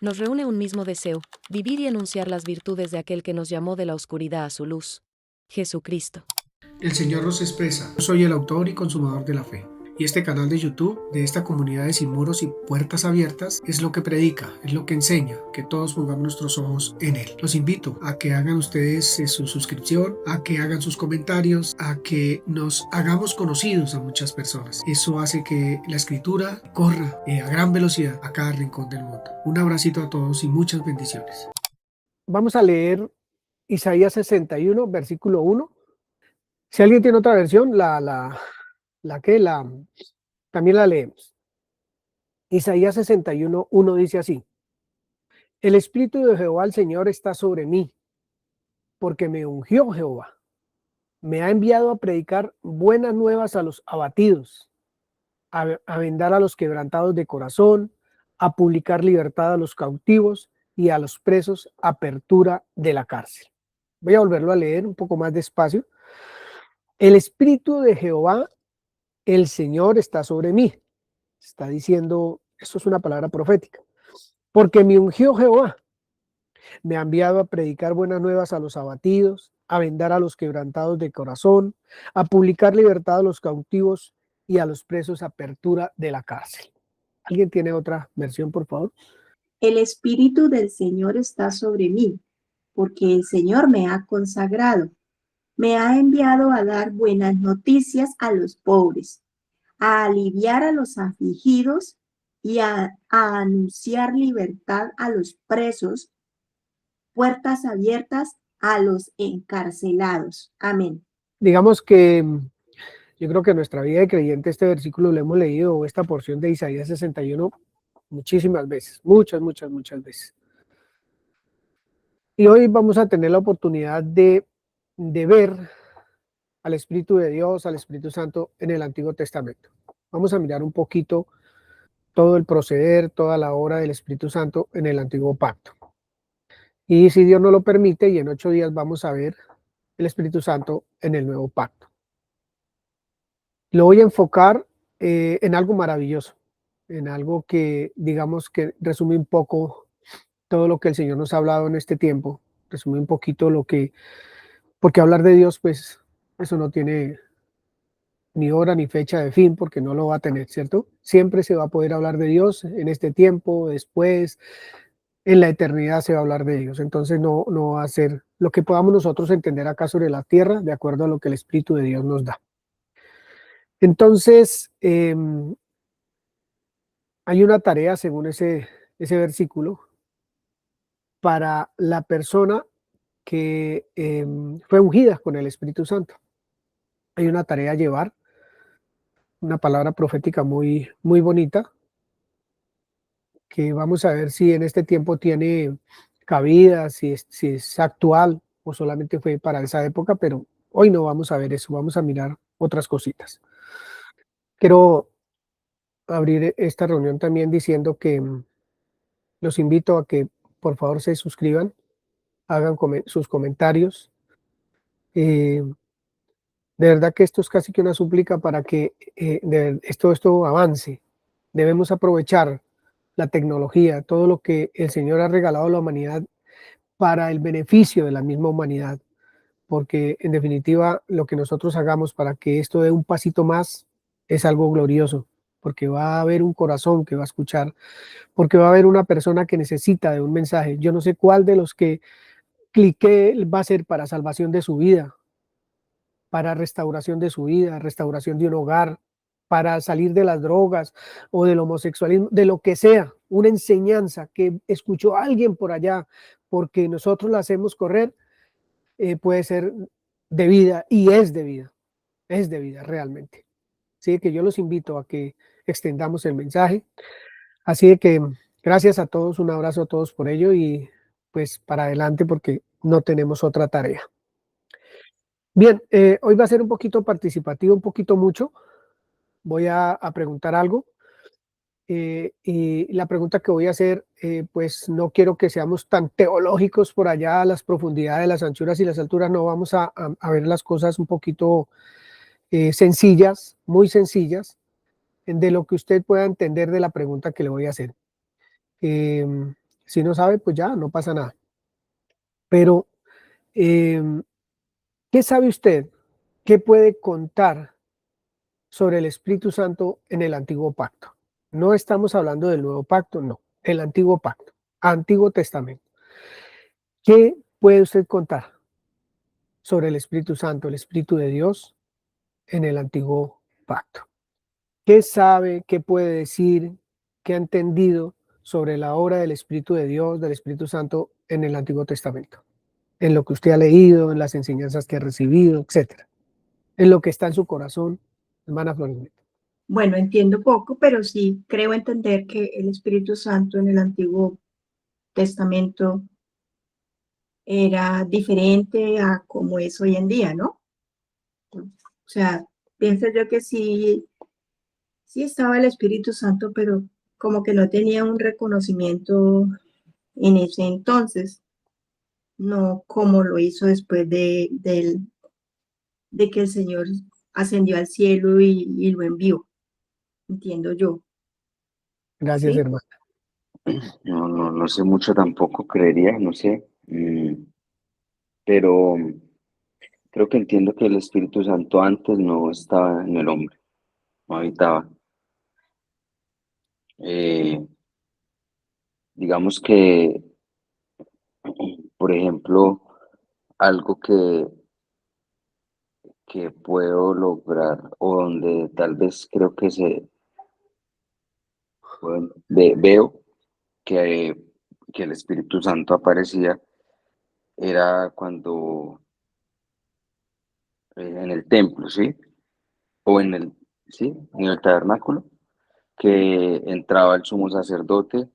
Nos reúne un mismo deseo, vivir y anunciar las virtudes de aquel que nos llamó de la oscuridad a su luz, Jesucristo. El Señor nos expresa. Yo soy el autor y consumador de la fe. Y este canal de YouTube, de esta comunidad de Sin Muros y Puertas Abiertas, es lo que predica, es lo que enseña, que todos pongamos nuestros ojos en Él. Los invito a que hagan ustedes su suscripción, a que hagan sus comentarios, a que nos hagamos conocidos a muchas personas. Eso hace que la escritura corra a gran velocidad a cada rincón del mundo. Un abracito a todos y muchas bendiciones. Vamos a leer Isaías 61, versículo 1. Si alguien tiene otra versión, también la leemos. Isaías 61, 1 dice así: El Espíritu de Jehová el Señor está sobre mí, porque me ungió Jehová. Me ha enviado a predicar buenas nuevas a los abatidos, a vendar a los quebrantados de corazón, a publicar libertad a los cautivos y a los presos apertura de la cárcel. Voy a volverlo a leer un poco más despacio. El Espíritu de Jehová el Señor está sobre mí. Está diciendo, esto es una palabra profética, porque me ungió Jehová, me ha enviado a predicar buenas nuevas a los abatidos, a vendar a los quebrantados de corazón, a publicar libertad a los cautivos y a los presos apertura de la cárcel. ¿Alguien tiene otra versión, por favor? El Espíritu del Señor está sobre mí, porque el Señor me ha consagrado. Me ha enviado a dar buenas noticias a los pobres, a aliviar a los afligidos y a anunciar libertad a los presos, puertas abiertas a los encarcelados. Amén. Digamos que yo creo que en nuestra vida de creyente este versículo lo hemos leído, o esta porción de Isaías 61, muchísimas veces, muchas veces. Y hoy vamos a tener la oportunidad de ver al Espíritu de Dios, al Espíritu Santo en el Antiguo Testamento. Vamos a mirar un poquito todo el proceder, toda la obra del Espíritu Santo en el Antiguo Pacto. Y si Dios nos lo permite, y en 8 días vamos a ver el Espíritu Santo en el Nuevo Pacto. Lo voy a enfocar en algo maravilloso, en algo que digamos que resume un poco todo lo que el Señor nos ha hablado en este tiempo, resume un poquito porque hablar de Dios, pues eso no tiene ni hora ni fecha de fin, porque no lo va a tener, ¿cierto? Siempre se va a poder hablar de Dios en este tiempo, después, en la eternidad se va a hablar de Dios. Entonces no va a ser lo que podamos nosotros entender acá sobre la tierra, de acuerdo a lo que el Espíritu de Dios nos da. Entonces, hay una tarea, según ese versículo, para la persona que fue ungida con el Espíritu Santo. Hay una tarea a llevar, una palabra profética muy, muy bonita, que vamos a ver si en este tiempo tiene cabida, si es actual o solamente fue para esa época, pero hoy no vamos a ver eso, vamos a mirar otras cositas. Quiero abrir esta reunión también diciendo que los invito a que por favor se suscriban, hagan sus comentarios. De verdad que esto es casi que una súplica para que esto avance. Debemos aprovechar la tecnología, todo lo que el Señor ha regalado a la humanidad para el beneficio de la misma humanidad, porque en definitiva lo que nosotros hagamos para que esto dé un pasito más es algo glorioso, porque va a haber un corazón que va a escuchar, porque va a haber una persona que necesita de un mensaje. Yo no sé cuál de los que cliqué va a ser para salvación de su vida, para restauración de su vida, restauración de un hogar, para salir de las drogas o del homosexualismo, de lo que sea, una enseñanza que escuchó alguien por allá, porque nosotros la hacemos correr, puede ser de vida y es de vida realmente. Así que yo los invito a que extendamos el mensaje. Así que gracias a todos, un abrazo a todos por ello y pues para adelante porque no tenemos otra tarea. Bien, hoy va a ser un poquito participativo, un poquito mucho. Voy a preguntar algo y la pregunta que voy a hacer, pues no quiero que seamos tan teológicos por allá a las profundidades, las anchuras y las alturas, no, vamos a ver las cosas un poquito sencillas, muy sencillas, de lo que usted pueda entender de la pregunta que le voy a hacer. Si no sabe, pues ya, no pasa nada. Pero, ¿qué sabe usted? ¿Qué puede contar sobre el Espíritu Santo en el Antiguo Pacto? No estamos hablando del Nuevo Pacto, no, el Antiguo Pacto, Antiguo Testamento. ¿Qué puede usted contar sobre el Espíritu Santo, el Espíritu de Dios en el Antiguo Pacto? ¿Qué sabe, qué puede decir, qué ha entendido sobre la obra del Espíritu de Dios, del Espíritu Santo en el Antiguo Testamento? En lo que usted ha leído, en las enseñanzas que ha recibido, etcétera. En lo que está en su corazón, hermana Florinda. Bueno, entiendo poco, pero sí creo entender que el Espíritu Santo en el Antiguo Testamento era diferente a como es hoy en día, ¿no? O sea, pienso yo que sí, sí estaba el Espíritu Santo, pero como que no tenía un reconocimiento en ese entonces, no como lo hizo después de que el Señor ascendió al cielo y lo envió, entiendo yo, Gracias, ¿sí? hermana. No sé mucho tampoco, creería, no sé. Pero creo que entiendo que el Espíritu Santo antes no estaba en el hombre, no habitaba. Eh, digamos que, por ejemplo, algo que puedo lograr o donde tal vez creo que veo que, que el Espíritu Santo aparecía era cuando en el templo, ¿sí? O ¿sí? En el tabernáculo, que entraba el sumo sacerdote,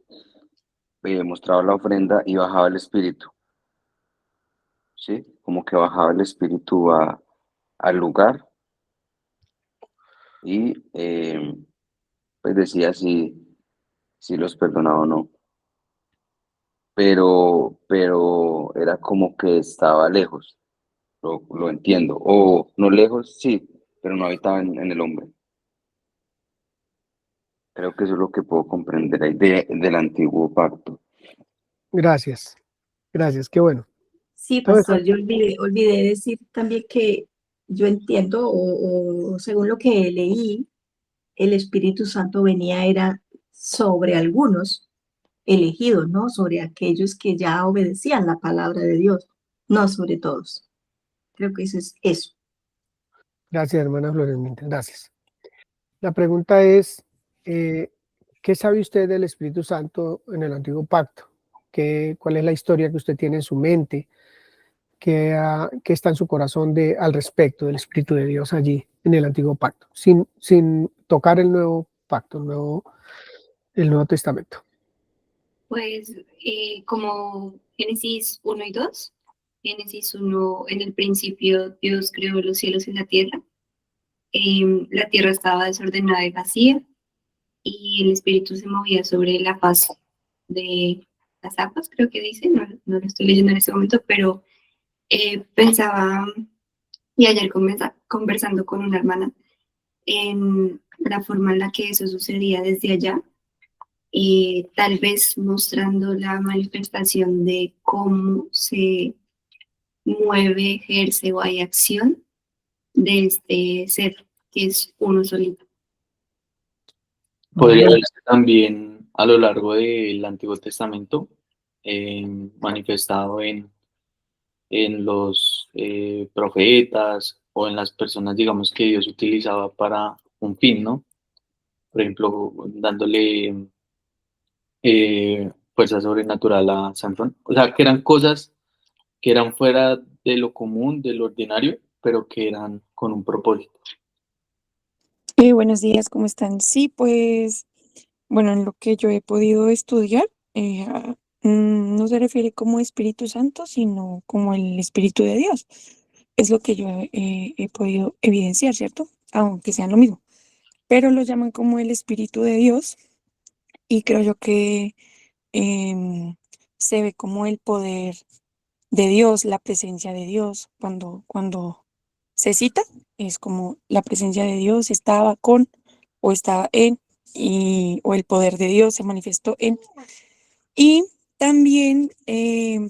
mostraba la ofrenda y bajaba el Espíritu, ¿sí? Como que bajaba el Espíritu al lugar y pues decía si los perdonaba o no. Pero era como que estaba lejos, lo entiendo. O no lejos, sí, pero no habitaba en el hombre. Creo que eso es lo que puedo comprender ahí del antiguo pacto. Gracias, gracias, qué bueno. Sí, Todo eso, pastor, yo olvidé decir también que yo entiendo, o según lo que leí, el Espíritu Santo venía era sobre algunos elegidos, ¿no? Sobre aquellos que ya obedecían la palabra de Dios, no sobre todos. Creo que eso es eso. gracias, hermana Florinda, gracias. La pregunta es, eh, ¿qué sabe usted del Espíritu Santo en el Antiguo Pacto? ¿Cuál es la historia que usted tiene en su mente? ¿Qué está en su corazón al respecto del Espíritu de Dios allí en el Antiguo Pacto? Sin tocar el Nuevo Pacto, el Nuevo Testamento. Pues como Génesis 1 y 2. Génesis 1, en el principio Dios creó los cielos y la tierra. La tierra estaba desordenada y vacía y el espíritu se movía sobre la faz de las aguas, creo que dice, no lo estoy leyendo en este momento, pero pensaba, y ayer conversando con una hermana, en la forma en la que eso sucedía desde allá, y tal vez mostrando la manifestación de cómo se mueve, ejerce o hay acción de este ser que es uno solito. Podría Vale, verse también a lo largo del Antiguo Testamento, manifestado en los profetas o en las personas, digamos, que Dios utilizaba para un fin, ¿no? Por ejemplo, dándole fuerza sobrenatural a Sansón. O sea, que eran cosas que eran fuera de lo común, de lo ordinario, pero que eran con un propósito. Buenos días, ¿cómo están? Sí, pues, bueno, en lo que yo he podido estudiar, no se refiere como Espíritu Santo, sino como el Espíritu de Dios. Es lo que yo he podido evidenciar, ¿cierto? Aunque sean lo mismo. Pero lo llaman como el Espíritu de Dios y creo yo que em, se ve como el poder de Dios, la presencia de Dios, cuando se cita, es como la presencia de Dios estaba con o estaba en, o el poder de Dios se manifestó en. Y También,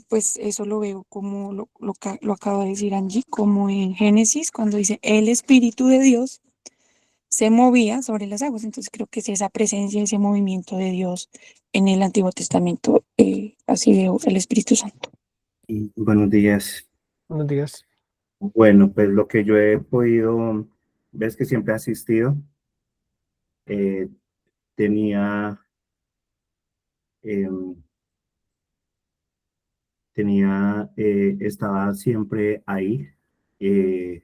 pues eso lo veo como lo acaba de decir Angie, como en Génesis, cuando dice el Espíritu de Dios se movía sobre las aguas. Entonces creo que es esa presencia, ese movimiento de Dios en el Antiguo Testamento, así veo el Espíritu Santo. Y buenos días. Buenos días. Bueno, pues lo que yo he podido, ves que siempre he asistido, eh, tenía, em, estaba siempre ahí, eh,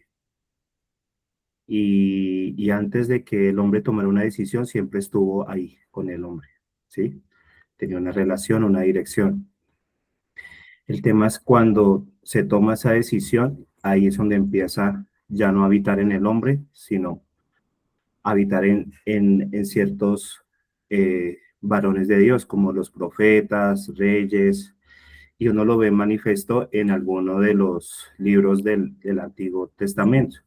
y antes de que el hombre tomara una decisión, siempre estuvo ahí con el hombre, ¿sí? Tenía una relación, una dirección. El tema es cuando se toma esa decisión, ahí es donde empieza ya no a habitar en el hombre, sino habitar en ciertos varones de Dios, como los profetas, reyes, y uno lo ve manifiesto en alguno de los libros del Antiguo Testamento,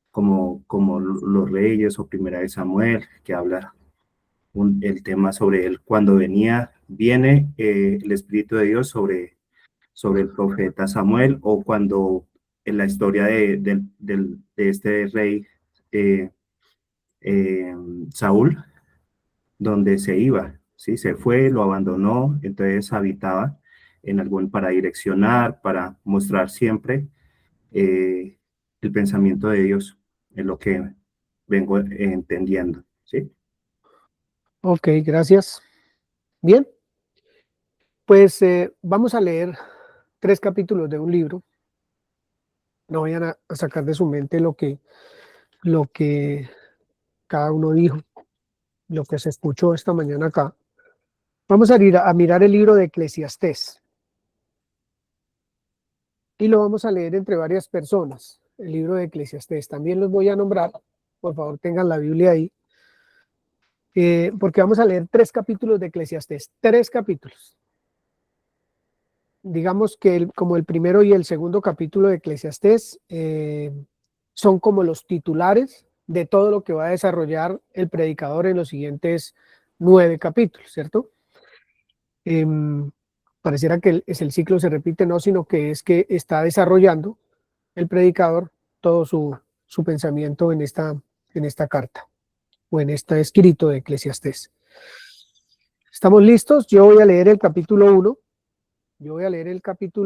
como los reyes o Primera de Samuel, que habla el tema sobre él, cuando viene el Espíritu de Dios sobre el profeta Samuel, o cuando en la historia de este rey eh, Saúl, donde se iba, ¿sí? Se fue, lo abandonó, entonces habitaba en algún, para direccionar, para mostrar siempre eh, el pensamiento de Dios, es lo que vengo entendiendo, ¿sí? Ok, gracias. Bien, pues vamos a leer 3 capítulos de un libro. No vayan a sacar de su mente lo que cada uno dijo, lo que se escuchó esta mañana acá. Vamos a ir a mirar el libro de Eclesiastés y lo vamos a leer entre varias personas, el libro de Eclesiastés. También los voy a nombrar, por favor tengan la Biblia ahí, porque vamos a leer 3 capítulos de Eclesiastés, 3 capítulos. Digamos que como el primero y el segundo capítulo de Eclesiastés son como los titulares de todo lo que va a desarrollar el predicador en los siguientes 9 capítulos, ¿cierto? Pareciera que el ciclo se repite, no, sino que es que está desarrollando el predicador todo su pensamiento en esta carta o en este escrito de Eclesiastés. ¿Estamos listos? Yo voy a leer el capítulo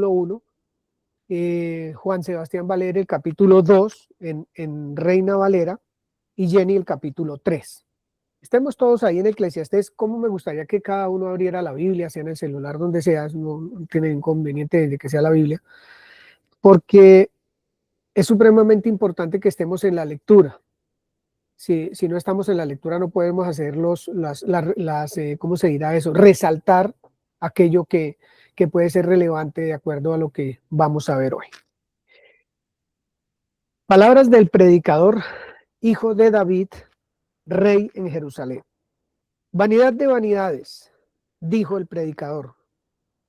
1. Juan Sebastián va a leer el capítulo 2 en Reina Valera y Jenny el capítulo 3. Estemos todos ahí en Eclesiastés. Cómo me gustaría que cada uno abriera la Biblia, sea en el celular, donde sea, no tiene inconveniente desde que sea la Biblia, porque es supremamente importante que estemos en la lectura. Si no estamos en la lectura no podemos hacer ¿cómo se dirá eso? Resaltar aquello que puede ser relevante de acuerdo a lo que vamos a ver hoy. Palabras del predicador, hijo de David, rey en Jerusalén. Vanidad de vanidades, dijo el predicador.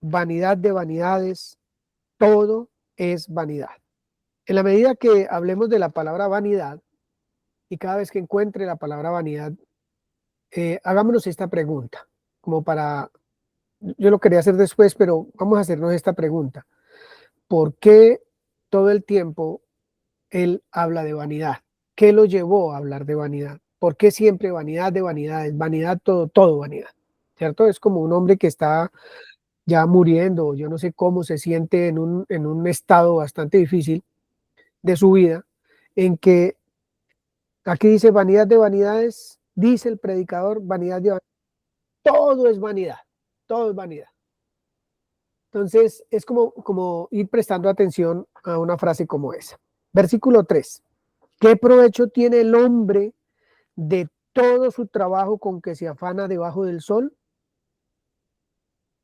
Vanidad de vanidades, todo es vanidad. En la medida que hablemos de la palabra vanidad, y cada vez que encuentre la palabra vanidad, hagámonos esta pregunta, yo lo quería hacer después, pero vamos a hacernos esta pregunta. ¿Por qué todo el tiempo él habla de vanidad? ¿Qué lo llevó a hablar de vanidad? ¿Por qué siempre vanidad de vanidades? Vanidad, todo vanidad, ¿cierto? Es como un hombre que está ya muriendo, yo no sé cómo se siente en un estado bastante difícil de su vida, en que aquí dice vanidad de vanidades, dice el predicador, vanidad de vanidades, todo es vanidad, todo es vanidad. Entonces es como ir prestando atención a una frase como esa. Versículo 3. ¿Qué provecho tiene el hombre de todo su trabajo con que se afana debajo del sol?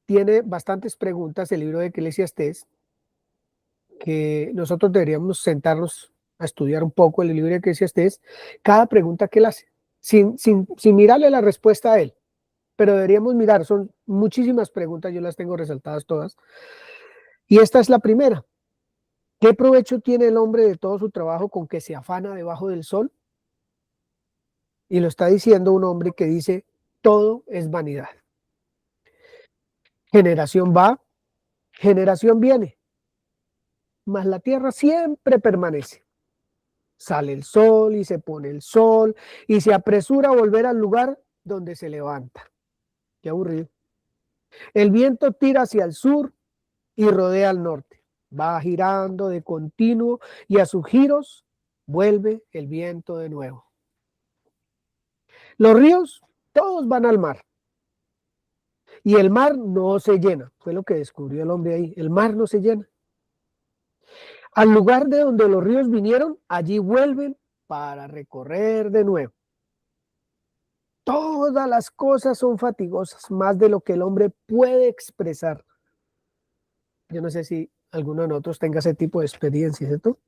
Tiene bastantes preguntas el libro de Eclesiastés, que nosotros deberíamos sentarnos a estudiar un poco el libro de Eclesiastés, cada pregunta que él hace, sin mirarle la respuesta a él, pero deberíamos mirar, son muchísimas preguntas, yo las tengo resaltadas todas, y esta es la primera. ¿Qué provecho tiene el hombre de todo su trabajo con que se afana debajo del sol? Y lo está diciendo un hombre que dice, todo es vanidad. Generación va, generación viene, mas la tierra siempre permanece. Sale el sol y se pone el sol y se apresura a volver al lugar donde se levanta. Qué aburrido. El viento tira hacia el sur y rodea al norte. Va girando de continuo y a sus giros vuelve el viento de nuevo. Los ríos, todos van al mar. Y el mar no se llena. Fue lo que descubrió el hombre ahí. El mar no se llena. Al lugar de donde los ríos vinieron, allí vuelven para recorrer de nuevo. Todas las cosas son fatigosas, más de lo que el hombre puede expresar. Yo no sé si alguno de nosotros tenga ese tipo de experiencia, ¿cierto?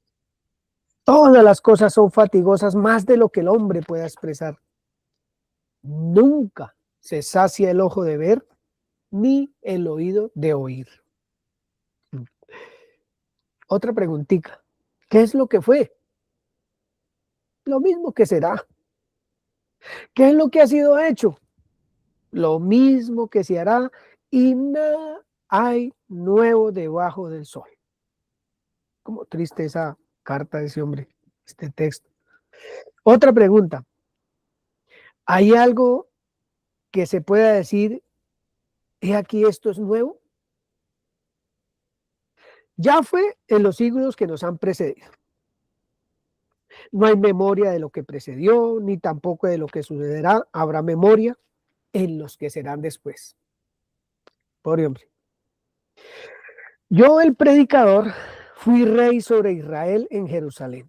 Todas las cosas son fatigosas, más de lo que el hombre pueda expresar. Nunca se sacia el ojo de ver, ni el oído de oír. Otra preguntita. ¿Qué es lo que fue? Lo mismo que será. ¿Qué es lo que ha sido hecho? Lo mismo que se hará, y nada hay nuevo debajo del sol. Como triste esa carta de ese hombre, este texto. Otra pregunta. ¿Hay algo que se pueda decir, he aquí esto es nuevo? Ya fue en los siglos que nos han precedido. No hay memoria de lo que precedió, ni tampoco de lo que sucederá. Habrá memoria en los que serán después. Pobre hombre. Yo, el predicador, fui rey sobre Israel en Jerusalén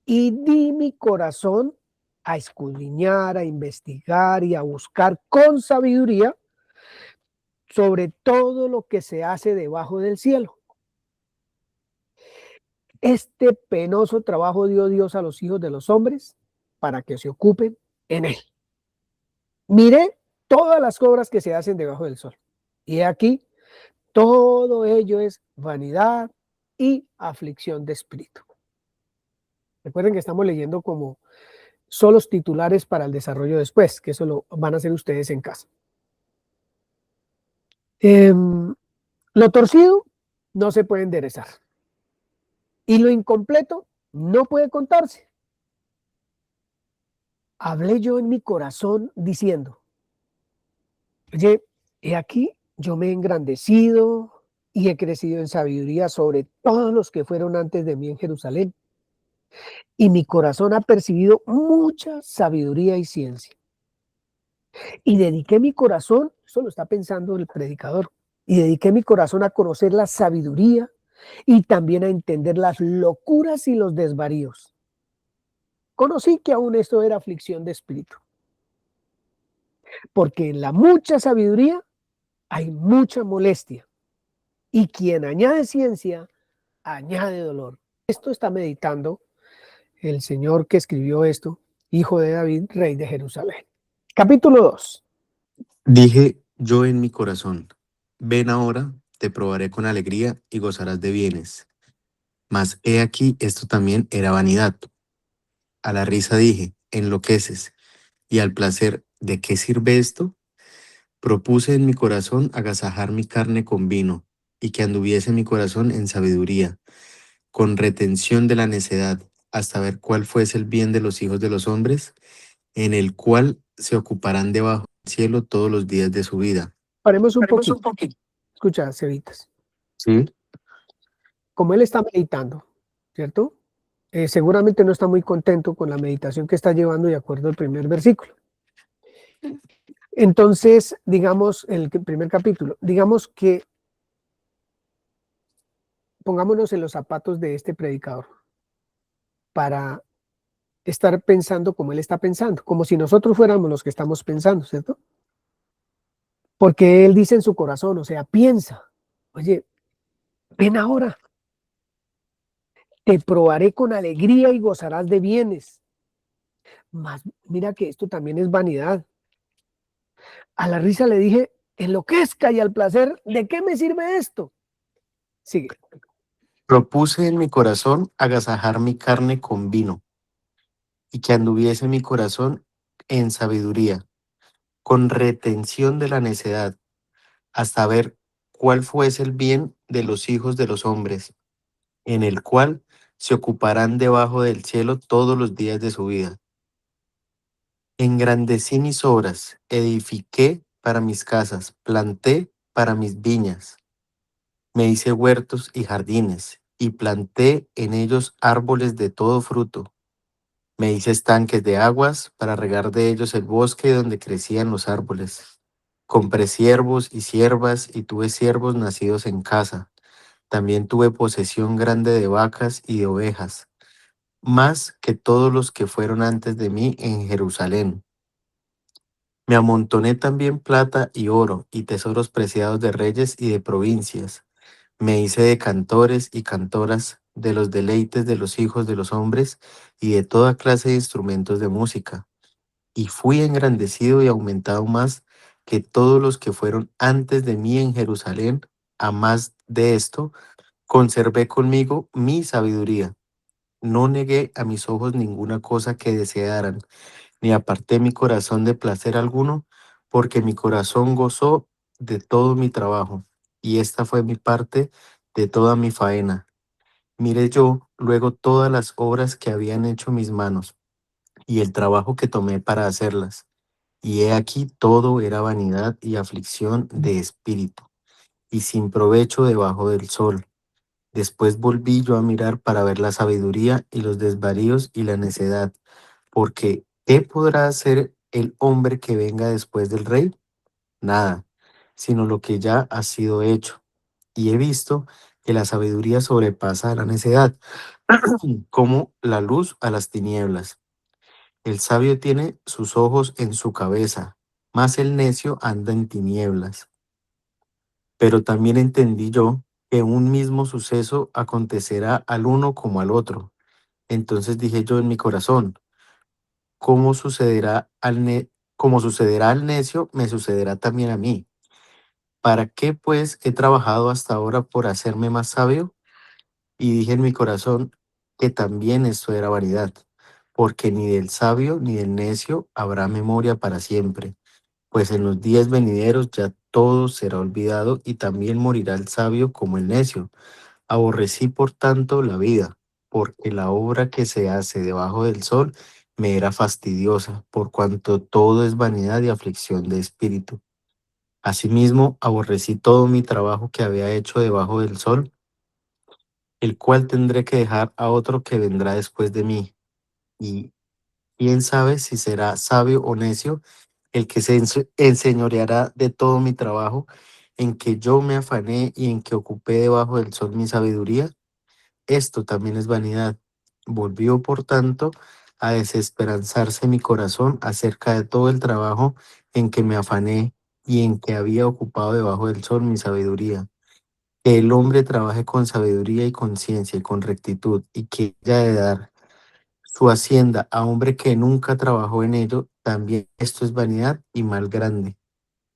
y di mi corazón a escudriñar, a investigar y a buscar con sabiduría sobre todo lo que se hace debajo del cielo. Este penoso trabajo dio Dios a los hijos de los hombres para que se ocupen en él. Miré todas las obras que se hacen debajo del sol. Y aquí, todo ello es vanidad y aflicción de espíritu. Recuerden que estamos leyendo como solos titulares para el desarrollo después, que eso lo van a hacer ustedes en casa. Lo torcido no se puede enderezar. Y lo incompleto no puede contarse. Hablé yo en mi corazón diciendo, oye, he aquí, yo me he engrandecido y he crecido en sabiduría sobre todos los que fueron antes de mí en Jerusalén. Y mi corazón ha percibido mucha sabiduría y ciencia. Y dediqué mi corazón, eso lo está pensando el predicador, y dediqué mi corazón a conocer la sabiduría y también a entender las locuras y los desvaríos. Conocí que aún esto era aflicción de espíritu. Porque en la mucha sabiduría hay mucha molestia. Y quien añade ciencia, añade dolor. Esto está meditando el Señor que escribió esto, hijo de David, rey de Jerusalén. Capítulo 2. Dije yo en mi corazón, ven ahora, te probaré con alegría y gozarás de bienes. Mas he aquí, esto también era vanidad. A la risa dije, enloqueces, y al placer, ¿de qué sirve esto? Propuse en mi corazón agasajar mi carne con vino, y que anduviese mi corazón en sabiduría, con retención de la necedad, hasta ver cuál fuese el bien de los hijos de los hombres, en el cual se ocuparán debajo del cielo todos los días de su vida. Paremos un poquito. Escucha, Cevitas. ¿Sí? Como él está meditando, ¿cierto? Seguramente no está muy contento con la meditación que está llevando de acuerdo al primer versículo. Entonces, digamos, el primer capítulo, digamos que pongámonos en los zapatos de este predicador para estar pensando como él está pensando, como si nosotros fuéramos los que estamos pensando, ¿cierto? Porque él dice en su corazón, o sea, piensa, oye, ven ahora, te probaré con alegría y gozarás de bienes. Mas mira que esto también es vanidad. A la risa le dije, enloquezca, y al placer, ¿de qué me sirve esto? Sigue. Propuse en mi corazón agasajar mi carne con vino, y que anduviese mi corazón en sabiduría, con retención de la necedad, hasta ver cuál fuese el bien de los hijos de los hombres, en el cual se ocuparán debajo del cielo todos los días de su vida. Engrandecí mis obras, edifiqué para mis casas, planté para mis viñas, me hice huertos y jardines, y planté en ellos árboles de todo fruto. Me hice estanques de aguas para regar de ellos el bosque donde crecían los árboles. Compré siervos y siervas y tuve siervos nacidos en casa. También tuve posesión grande de vacas y de ovejas, más que todos los que fueron antes de mí en Jerusalén. Me amontoné también plata y oro y tesoros preciados de reyes y de provincias. Me hice de cantores y cantoras, de los deleites de los hijos de los hombres y de toda clase de instrumentos de música. Y fui engrandecido y aumentado más que todos los que fueron antes de mí en Jerusalén. A más de esto, conservé conmigo mi sabiduría. No negué a mis ojos ninguna cosa que desearan, ni aparté mi corazón de placer alguno, porque mi corazón gozó de todo mi trabajo, y esta fue mi parte de toda mi faena. Miré yo luego todas las obras que habían hecho mis manos, y el trabajo que tomé para hacerlas. Y he aquí todo era vanidad y aflicción de espíritu, y sin provecho debajo del sol. Después volví yo a mirar para ver la sabiduría y los desvaríos y la necedad, porque ¿qué podrá hacer el hombre que venga después del rey? Nada, sino lo que ya ha sido hecho. Y he visto que la sabiduría sobrepasa a la necedad, como la luz a las tinieblas. El sabio tiene sus ojos en su cabeza, mas el necio anda en tinieblas. Pero también entendí yo que un mismo suceso acontecerá al uno como al otro. Entonces dije yo en mi corazón, ¿cómo sucederá como sucederá al necio, me sucederá también a mí? ¿Para qué pues he trabajado hasta ahora por hacerme más sabio? Y dije en mi corazón que también esto era vanidad, porque ni del sabio ni del necio habrá memoria para siempre, pues en los días venideros ya todo será olvidado y también morirá el sabio como el necio. Aborrecí por tanto la vida, porque la obra que se hace debajo del sol me era fastidiosa, por cuanto todo es vanidad y aflicción de espíritu. Asimismo, aborrecí todo mi trabajo que había hecho debajo del sol, el cual tendré que dejar a otro que vendrá después de mí. Y quién sabe si será sabio o necio el que se enseñoreará de todo mi trabajo, en que yo me afané y en que ocupé debajo del sol mi sabiduría. Esto también es vanidad. Volvió, por tanto, a desesperanzarse mi corazón acerca de todo el trabajo en que me afané y en que había ocupado debajo del sol mi sabiduría. Que el hombre trabaje con sabiduría y con ciencia y con rectitud, y que haya de dar su hacienda a hombre que nunca trabajó en ello, también esto es vanidad y mal grande.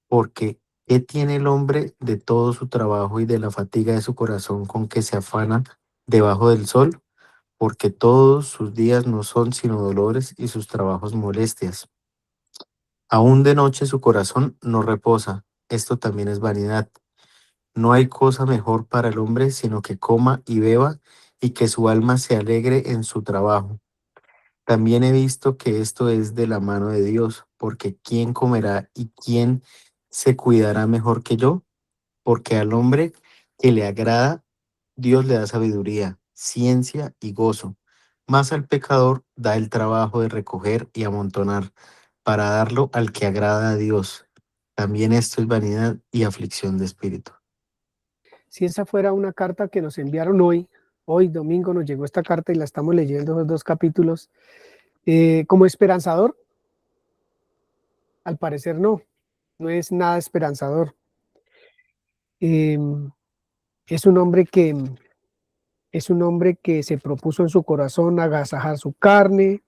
Porque ¿qué tiene el hombre de todo su trabajo y de la fatiga de su corazón con que se afana debajo del sol? Porque todos sus días no son sino dolores y sus trabajos molestias. Aún de noche su corazón no reposa. Esto también es vanidad. No hay cosa mejor para el hombre sino que coma y beba y que su alma se alegre en su trabajo. También he visto que esto es de la mano de Dios, porque ¿quién comerá y quién se cuidará mejor que yo? Porque al hombre que le agrada, Dios le da sabiduría, ciencia y gozo. Mas al pecador da el trabajo de recoger y amontonar, para darlo al que agrada a Dios. También esto es vanidad y aflicción de espíritu. Si esa fuera una carta que nos enviaron hoy domingo nos llegó esta carta y la estamos leyendo los 2 capítulos, como esperanzador, al parecer no es nada esperanzador. Es un hombre que se propuso en su corazón agasajar su carne,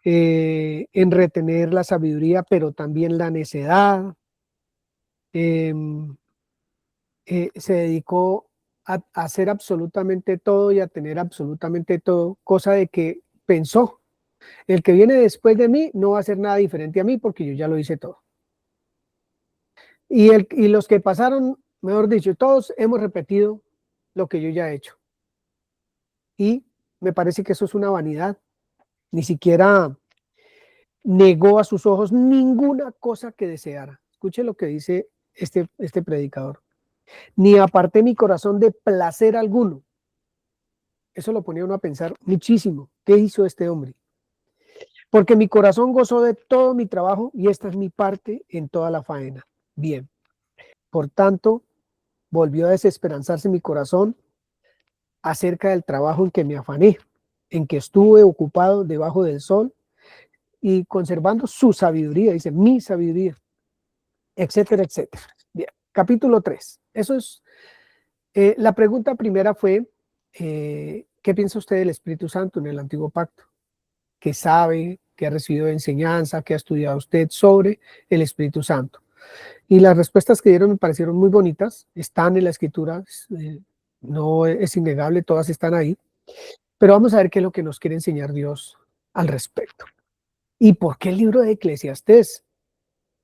en retener la sabiduría, pero también la necedad. Se dedicó a hacer absolutamente todo y a tener absolutamente todo, cosa de que pensó, el que viene después de mí no va a hacer nada diferente a mí porque yo ya lo hice todo. Y los que pasaron, mejor dicho, todos hemos repetido lo que yo ya he hecho. Y me parece que eso es una vanidad. Ni siquiera negó a sus ojos ninguna cosa que deseara. Escuche lo que dice este predicador. Ni aparté mi corazón de placer alguno. Eso lo ponía uno a pensar muchísimo. ¿Qué hizo este hombre? Porque mi corazón gozó de todo mi trabajo y esta es mi parte en toda la faena. Bien. Por tanto, volvió a desesperanzarse mi corazón acerca del trabajo en que me afané, en que estuve ocupado debajo del sol y conservando su sabiduría, dice mi sabiduría, etcétera, etcétera. Bien, capítulo 3. Eso es, la pregunta primera fue, ¿qué piensa usted del Espíritu Santo en el Antiguo Pacto? ¿Qué sabe, qué ha recibido de enseñanza, qué ha estudiado usted sobre el Espíritu Santo? Y las respuestas que dieron me parecieron muy bonitas, están en la Escritura, no es innegable, todas están ahí, pero vamos a ver qué es lo que nos quiere enseñar Dios al respecto. ¿Y por qué el libro de Eclesiastés?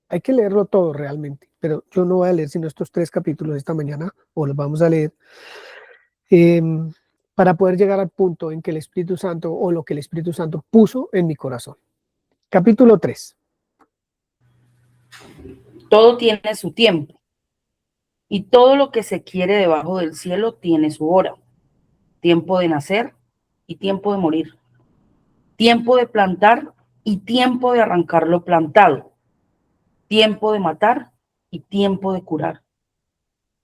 Hay que leerlo todo realmente, pero yo no voy a leer sino estos 3 capítulos esta mañana, o los vamos a leer, para poder llegar al punto en que el Espíritu Santo, o lo que el Espíritu Santo puso en mi corazón. Capítulo 3. Todo tiene su tiempo, y todo lo que se quiere debajo del cielo tiene su hora. Tiempo de nacer y tiempo de morir. Tiempo de plantar y tiempo de arrancar lo plantado. Tiempo de matar y tiempo de curar.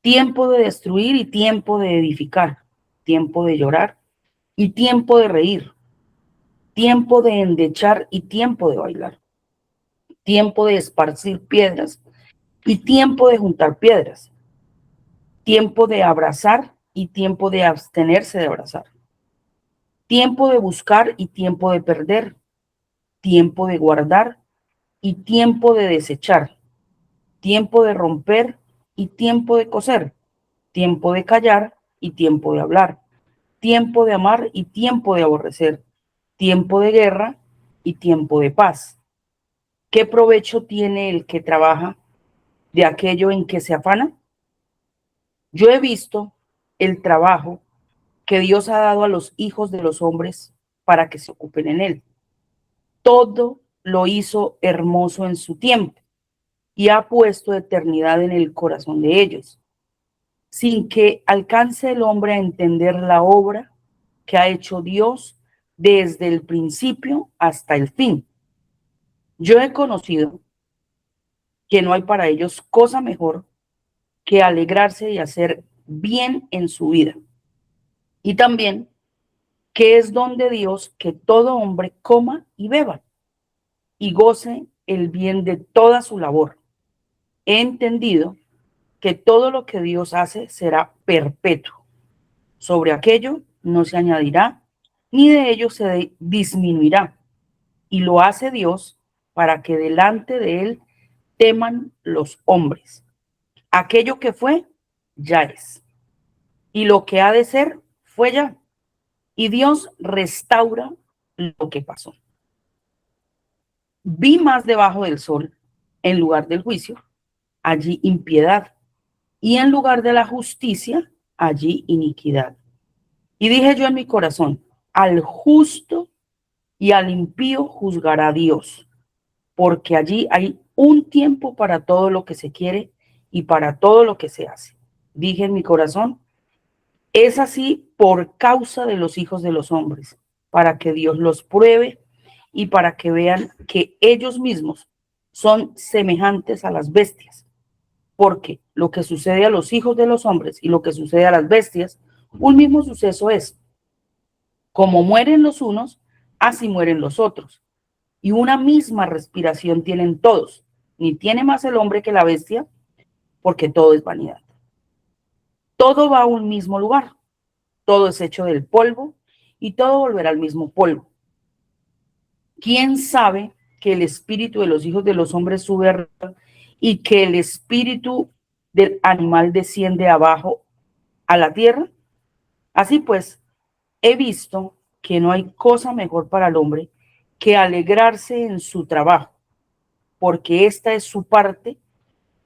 Tiempo de destruir y tiempo de edificar. Tiempo de llorar y tiempo de reír. Tiempo de endechar y tiempo de bailar. Tiempo de esparcir piedras y tiempo de juntar piedras. Tiempo de abrazar y tiempo de abstenerse de abrazar. Tiempo de buscar y tiempo de perder. Tiempo de guardar y tiempo de desechar. Tiempo de romper y tiempo de coser. Tiempo de callar y tiempo de hablar. Tiempo de amar y tiempo de aborrecer. Tiempo de guerra y tiempo de paz. ¿Qué provecho tiene el que trabaja de aquello en que se afana? Yo he visto el trabajo que Dios ha dado a los hijos de los hombres para que se ocupen en él. Todo lo hizo hermoso en su tiempo y ha puesto eternidad en el corazón de ellos, sin que alcance el hombre a entender la obra que ha hecho Dios desde el principio hasta el fin. Yo he conocido que no hay para ellos cosa mejor que alegrarse y hacer bien en su vida. Y también que es don de Dios que todo hombre coma y beba y goce el bien de toda su labor. He entendido que todo lo que Dios hace será perpetuo. Sobre aquello no se añadirá, ni de ello se disminuirá. Y lo hace Dios para que delante de él teman los hombres. Aquello que fue, ya es. Y lo que ha de ser, fue ya. Y Dios restaura lo que pasó. Vi más debajo del sol, en lugar del juicio, allí impiedad, y en lugar de la justicia, allí iniquidad. Y dije yo en mi corazón, al justo y al impío juzgará Dios, porque allí hay un tiempo para todo lo que se quiere y para todo lo que se hace. Dije en mi corazón, es así por causa de los hijos de los hombres, para que Dios los pruebe y para que vean que ellos mismos son semejantes a las bestias. Porque lo que sucede a los hijos de los hombres y lo que sucede a las bestias, un mismo suceso es. Como mueren los unos, así mueren los otros. Y una misma respiración tienen todos. Ni tiene más el hombre que la bestia, porque todo es vanidad. Todo va a un mismo lugar. Todo es hecho del polvo y todo volverá al mismo polvo. ¿Quién sabe que el espíritu de los hijos de los hombres sube arriba y que el espíritu del animal desciende abajo a la tierra? Así pues, he visto que no hay cosa mejor para el hombre que alegrarse en su trabajo, porque esta es su parte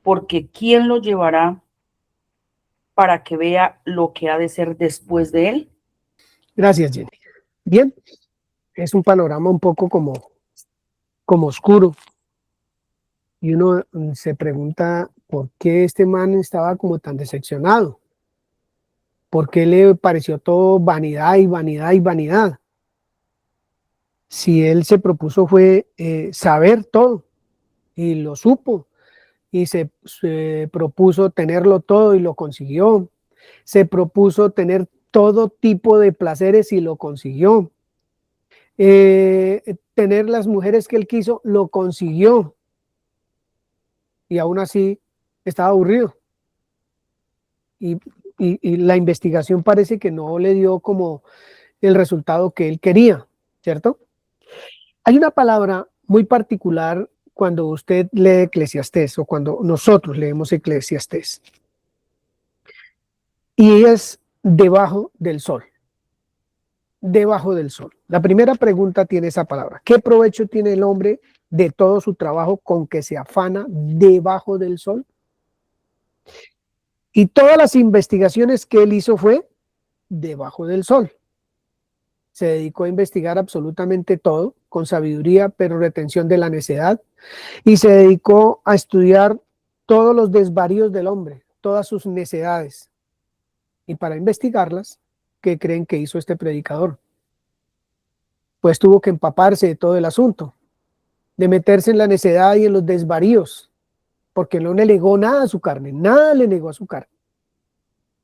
porque ¿quién lo llevará para que vea lo que ha de ser después de él? Gracias, Jenny. Bien, es un panorama un poco como oscuro. Y uno se pregunta por qué este man estaba como tan decepcionado. ¿Por qué le pareció todo vanidad y vanidad y vanidad? Si él se propuso fue saber todo y lo supo, y se propuso tenerlo todo y lo consiguió. Se propuso tener todo tipo de placeres y lo consiguió. Tener las mujeres que él quiso, lo consiguió. Y aún así estaba aburrido. Y la investigación parece que no le dio como el resultado que él quería, ¿cierto? Hay una palabra muy particular cuando usted lee Eclesiastés o cuando nosotros leemos Eclesiastés. Y es debajo del sol. Debajo del sol. La primera pregunta tiene esa palabra. ¿Qué provecho tiene el hombre de todo su trabajo con que se afana debajo del sol? Y todas las investigaciones que él hizo fue debajo del sol. Se dedicó a investigar absolutamente todo con sabiduría, pero retención de la necedad. Y se dedicó a estudiar todos los desvaríos del hombre, todas sus necedades. Y para investigarlas, ¿qué creen que hizo este predicador? Pues tuvo que empaparse de todo el asunto, de meterse en la necedad y en los desvaríos, porque no le negó nada a su carne, nada le negó a su carne.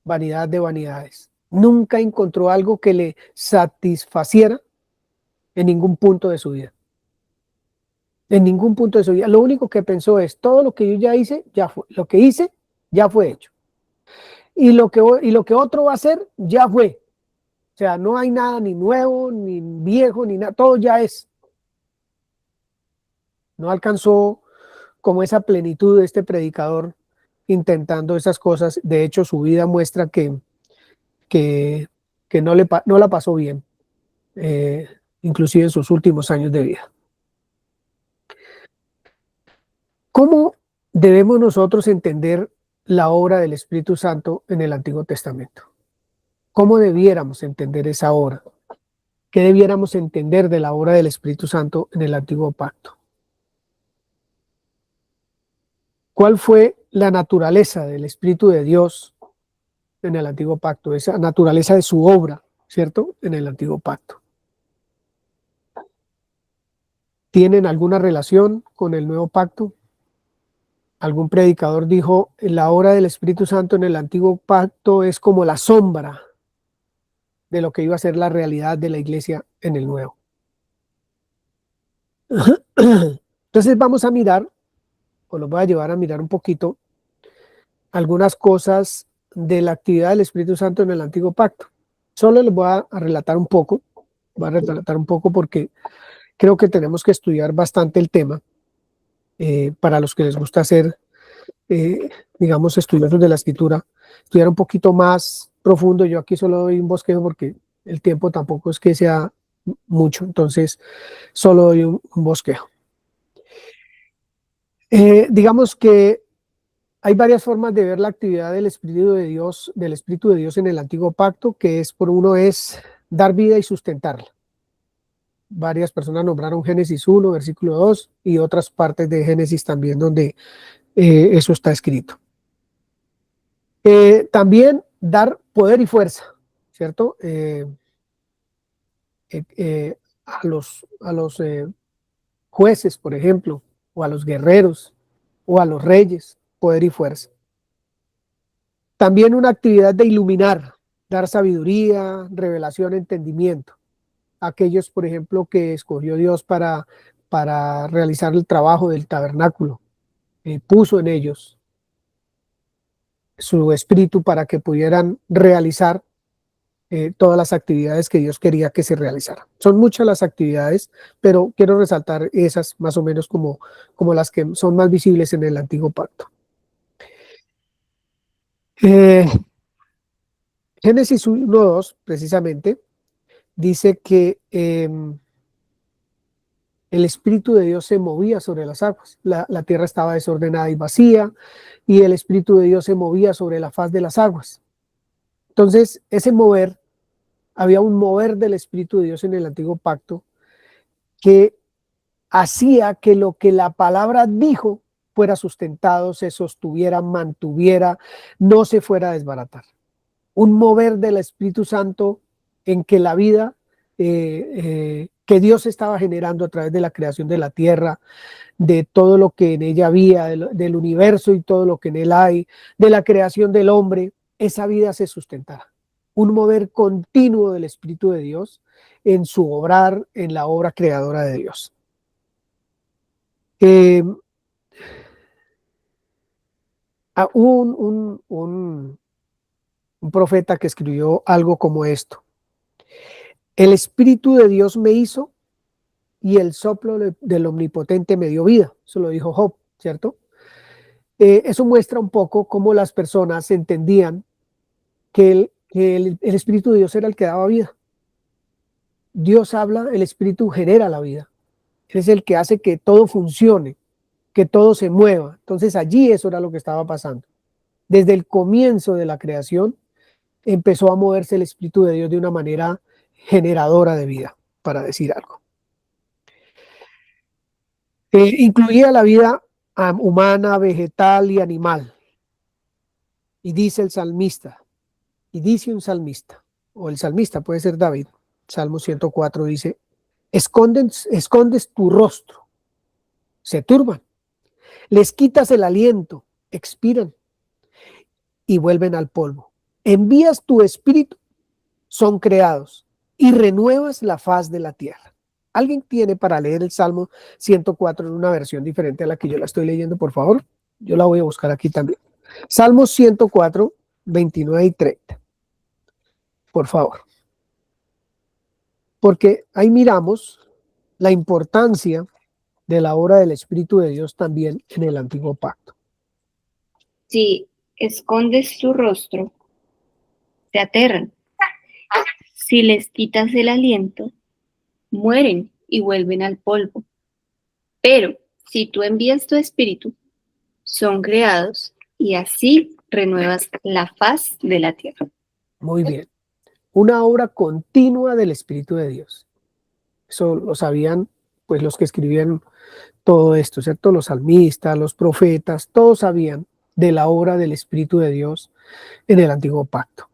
Vanidad de vanidades. Nunca encontró algo que le satisfaciera en ningún punto de su vida. En ningún punto de su vida. Lo único que pensó es, todo lo que yo ya hice, ya fue. Lo que hice, ya fue hecho. Y lo que otro va a hacer, ya fue. O sea, no hay nada ni nuevo, ni viejo, ni nada. Todo ya es. No alcanzó como esa plenitud de este predicador intentando esas cosas. De hecho, su vida muestra que no la pasó bien, inclusive en sus últimos años de vida. ¿Cómo debemos nosotros entender la obra del Espíritu Santo en el Antiguo Testamento? ¿Cómo debiéramos entender esa obra? ¿Qué debiéramos entender de la obra del Espíritu Santo en el Antiguo Pacto? ¿Cuál fue la naturaleza del Espíritu de Dios en el Antiguo Pacto? Esa naturaleza de su obra, ¿cierto? En el Antiguo Pacto. ¿Tienen alguna relación con el Nuevo Pacto? Algún predicador dijo, la obra del Espíritu Santo en el Antiguo Pacto es como la sombra de lo que iba a ser la realidad de la iglesia en el Nuevo. Entonces vamos a mirar, o los voy a llevar a mirar un poquito, algunas cosas de la actividad del Espíritu Santo en el Antiguo Pacto. Solo les voy a relatar un poco, porque creo que tenemos que estudiar bastante el tema para los que les gusta hacer, digamos, estudiosos de la Escritura, estudiar un poquito más profundo. Yo aquí solo doy un bosquejo porque el tiempo tampoco es que sea mucho, entonces solo doy un bosquejo. Digamos que hay varias formas de ver la actividad del Espíritu de Dios en el Antiguo Pacto, que es, por uno, es dar vida y sustentarla. Varias personas nombraron Génesis 1, versículo 2, y otras partes de Génesis también donde eso está escrito. También dar poder y fuerza, ¿cierto? A los jueces, por ejemplo, o a los guerreros, o a los reyes, poder y fuerza. También una actividad de iluminar, dar sabiduría, revelación, entendimiento. Aquellos, por ejemplo, que escogió Dios para realizar el trabajo del tabernáculo, puso en ellos su espíritu para que pudieran realizar todas las actividades que Dios quería que se realizaran. Son muchas las actividades, pero quiero resaltar esas más o menos como las que son más visibles en el Antiguo Pacto. Génesis 1:2, precisamente, dice que el Espíritu de Dios se movía sobre las aguas. La tierra estaba desordenada y vacía, y el Espíritu de Dios se movía sobre la faz de las aguas. Entonces, ese mover, había un mover del Espíritu de Dios en el antiguo pacto que hacía que lo que la palabra dijo fuera sustentado, se sostuviera, mantuviera, no se fuera a desbaratar. Un mover del Espíritu Santo en que la vida que Dios estaba generando a través de la creación de la tierra, de todo lo que en ella había, del universo y todo lo que en él hay, de la creación del hombre, esa vida se sustentara. Un mover continuo del Espíritu de Dios en su obrar, en la obra creadora de Dios. Hubo un profeta que escribió algo como esto: el Espíritu de Dios me hizo y el soplo del Omnipotente me dio vida. Eso lo dijo Job, ¿cierto? Eso muestra un poco cómo las personas entendían que el Espíritu de Dios era el que daba vida. Dios habla, el Espíritu genera la vida. Él es el que hace que todo funcione, que todo se mueva. Entonces allí eso era lo que estaba pasando. Desde el comienzo de la creación empezó a moverse el Espíritu de Dios de una manera generadora de vida, para decir algo. Incluía la vida humana, vegetal y animal. Y dice el salmista, o el salmista puede ser David, Salmo 104 dice: escondes tu rostro, se turban, les quitas el aliento, expiran y vuelven al polvo. Envías tu espíritu, son creados, y renuevas la faz de la tierra. ¿Alguien tiene para leer el Salmo 104 en una versión diferente a la que yo la estoy leyendo, por favor? Yo la voy a buscar aquí también. Salmo 104, 29 y 30. Por favor. Porque ahí miramos la importancia de la obra del Espíritu de Dios también en el antiguo pacto. Si escondes tu rostro, se aterran. Si les quitas el aliento, mueren y vuelven al polvo. Pero si tú envías tu espíritu, son creados y así renuevas la faz de la tierra. Muy bien. Una obra continua del Espíritu de Dios. Eso lo sabían pues los que escribieron todo esto, ¿cierto? Los salmistas, los profetas, todos sabían de la obra del Espíritu de Dios en el antiguo pacto.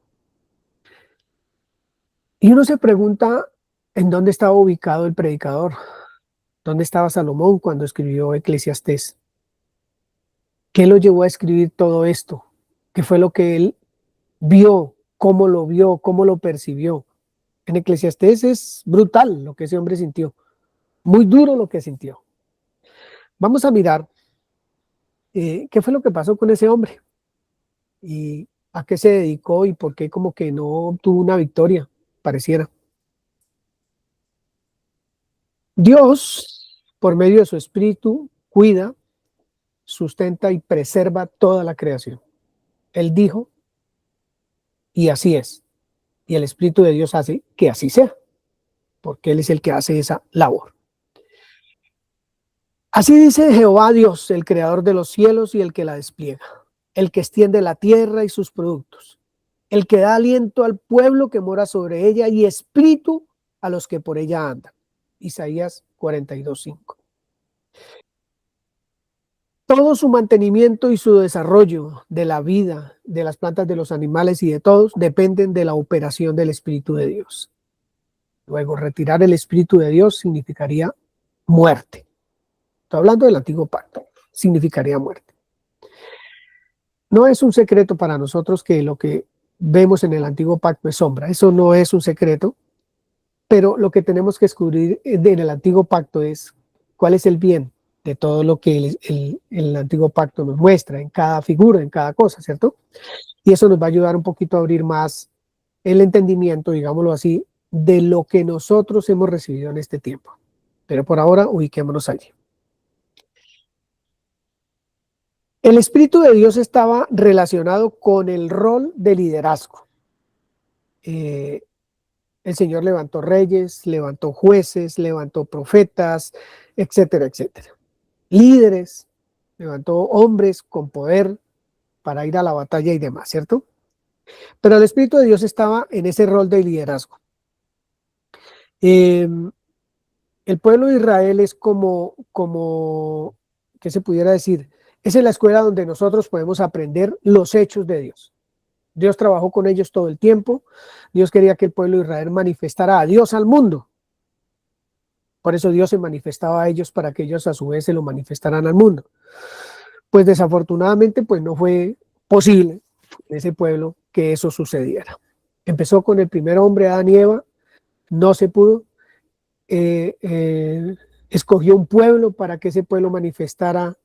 Y uno se pregunta en dónde estaba ubicado el predicador, dónde estaba Salomón cuando escribió Eclesiastés. ¿Qué lo llevó a escribir todo esto? ¿Qué fue lo que él vio, cómo lo percibió? En Eclesiastés es brutal lo que ese hombre sintió, muy duro lo que sintió. Vamos a mirar qué fue lo que pasó con ese hombre y a qué se dedicó y por qué como que no tuvo una victoria, pareciera. Dios, por medio de su Espíritu, cuida, sustenta y preserva toda la creación. Él dijo, y así es. Y el Espíritu de Dios hace que así sea, porque Él es el que hace esa labor. Así dice Jehová Dios, el creador de los cielos y el que la despliega, el que extiende la tierra y sus productos, el que da aliento al pueblo que mora sobre ella y espíritu a los que por ella andan. Isaías 42:5. Todo su mantenimiento y su desarrollo de la vida, de las plantas, de los animales y de todos, dependen de la operación del Espíritu de Dios. Luego, retirar el Espíritu de Dios significaría muerte. Estoy hablando del antiguo pacto, significaría muerte. No es un secreto para nosotros que lo que vemos en el antiguo pacto es sombra. Eso no es un secreto, pero lo que tenemos que descubrir en el antiguo pacto es cuál es el bien de todo lo que el antiguo pacto nos muestra, en cada figura, en cada cosa, ¿cierto? Y eso nos va a ayudar un poquito a abrir más el entendimiento, digámoslo así, de lo que nosotros hemos recibido en este tiempo. Pero por ahora, ubiquémonos allí. El Espíritu de Dios estaba relacionado con el rol de liderazgo. El Señor levantó reyes, levantó jueces, levantó profetas, etcétera, etcétera. Líderes, levantó hombres con poder para ir a la batalla y demás, ¿cierto? Pero el Espíritu de Dios estaba en ese rol de liderazgo. El pueblo de Israel es como, ¿qué se pudiera decir? Esa es la escuela donde nosotros podemos aprender los hechos de Dios. Dios trabajó con ellos todo el tiempo. Dios quería que el pueblo de Israel manifestara a Dios al mundo. Por eso Dios se manifestaba a ellos para que ellos a su vez se lo manifestaran al mundo. Pues desafortunadamente pues no fue posible en ese pueblo que eso sucediera. Empezó con el primer hombre, Adán y Eva, no se pudo. Escogió un pueblo para que ese pueblo manifestara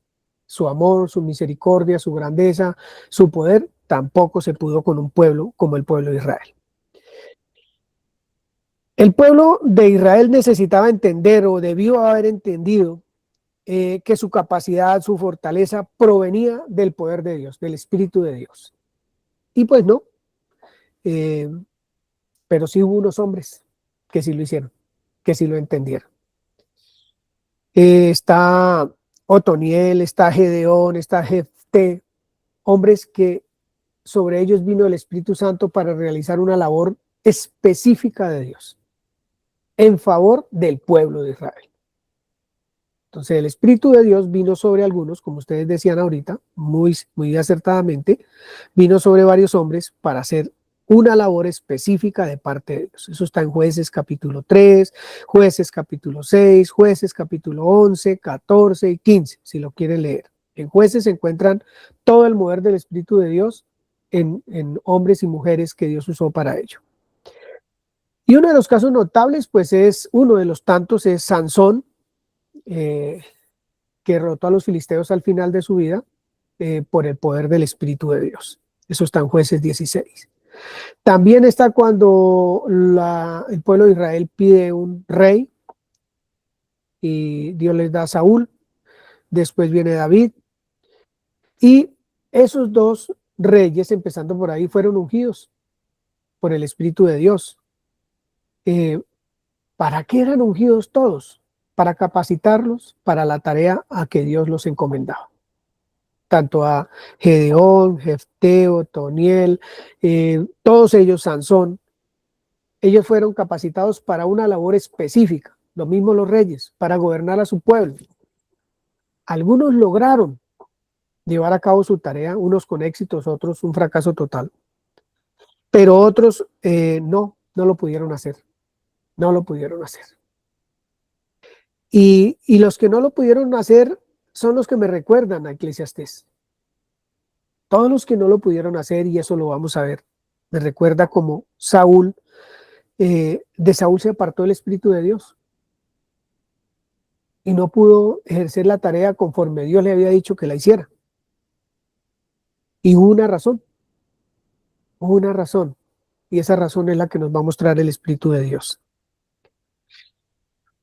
su amor, su misericordia, su grandeza, su poder. Tampoco se pudo con un pueblo como el pueblo de Israel. El pueblo de Israel necesitaba entender, o debió haber entendido, que su capacidad, su fortaleza provenía del poder de Dios, del Espíritu de Dios. Y pues no, pero sí hubo unos hombres que sí lo hicieron, que sí lo entendieron. Está Otoniel, está Gedeón, está Jefté, hombres que sobre ellos vino el Espíritu Santo para realizar una labor específica de Dios en favor del pueblo de Israel. Entonces el Espíritu de Dios vino sobre algunos, como ustedes decían ahorita, muy acertadamente, vino sobre varios hombres para hacer una labor específica de parte de Dios. Eso está en Jueces capítulo 3, Jueces capítulo 6, Jueces capítulo 11, 14 y 15, si lo quieren leer. En Jueces se encuentran todo el mover del Espíritu de Dios en hombres y mujeres que Dios usó para ello. Y uno de los casos notables, pues es uno de los tantos, es Sansón, que derrotó a los filisteos al final de su vida por el poder del Espíritu de Dios. Eso está en Jueces 16. También está cuando el pueblo de Israel pide un rey y Dios les da a Saúl, después viene David, y esos dos reyes, empezando por ahí, fueron ungidos por el Espíritu de Dios. ¿Para qué eran ungidos todos? Para capacitarlos para la tarea a que Dios los encomendaba. Tanto a Gedeón, Jefté, Otoniel, todos ellos, Sansón, ellos fueron capacitados para una labor específica. Lo mismo los reyes, para gobernar a su pueblo. Algunos lograron llevar a cabo su tarea, unos con éxitos, otros un fracaso total. Pero otros no lo pudieron hacer. No lo pudieron hacer. Y los que no lo pudieron hacer son los que me recuerdan a Eclesiastés. Todos los que no lo pudieron hacer, y eso lo vamos a ver, me recuerda como Saúl, de Saúl se apartó el Espíritu de Dios y no pudo ejercer la tarea conforme Dios le había dicho que la hiciera. Y hubo una razón, y esa razón es la que nos va a mostrar el Espíritu de Dios.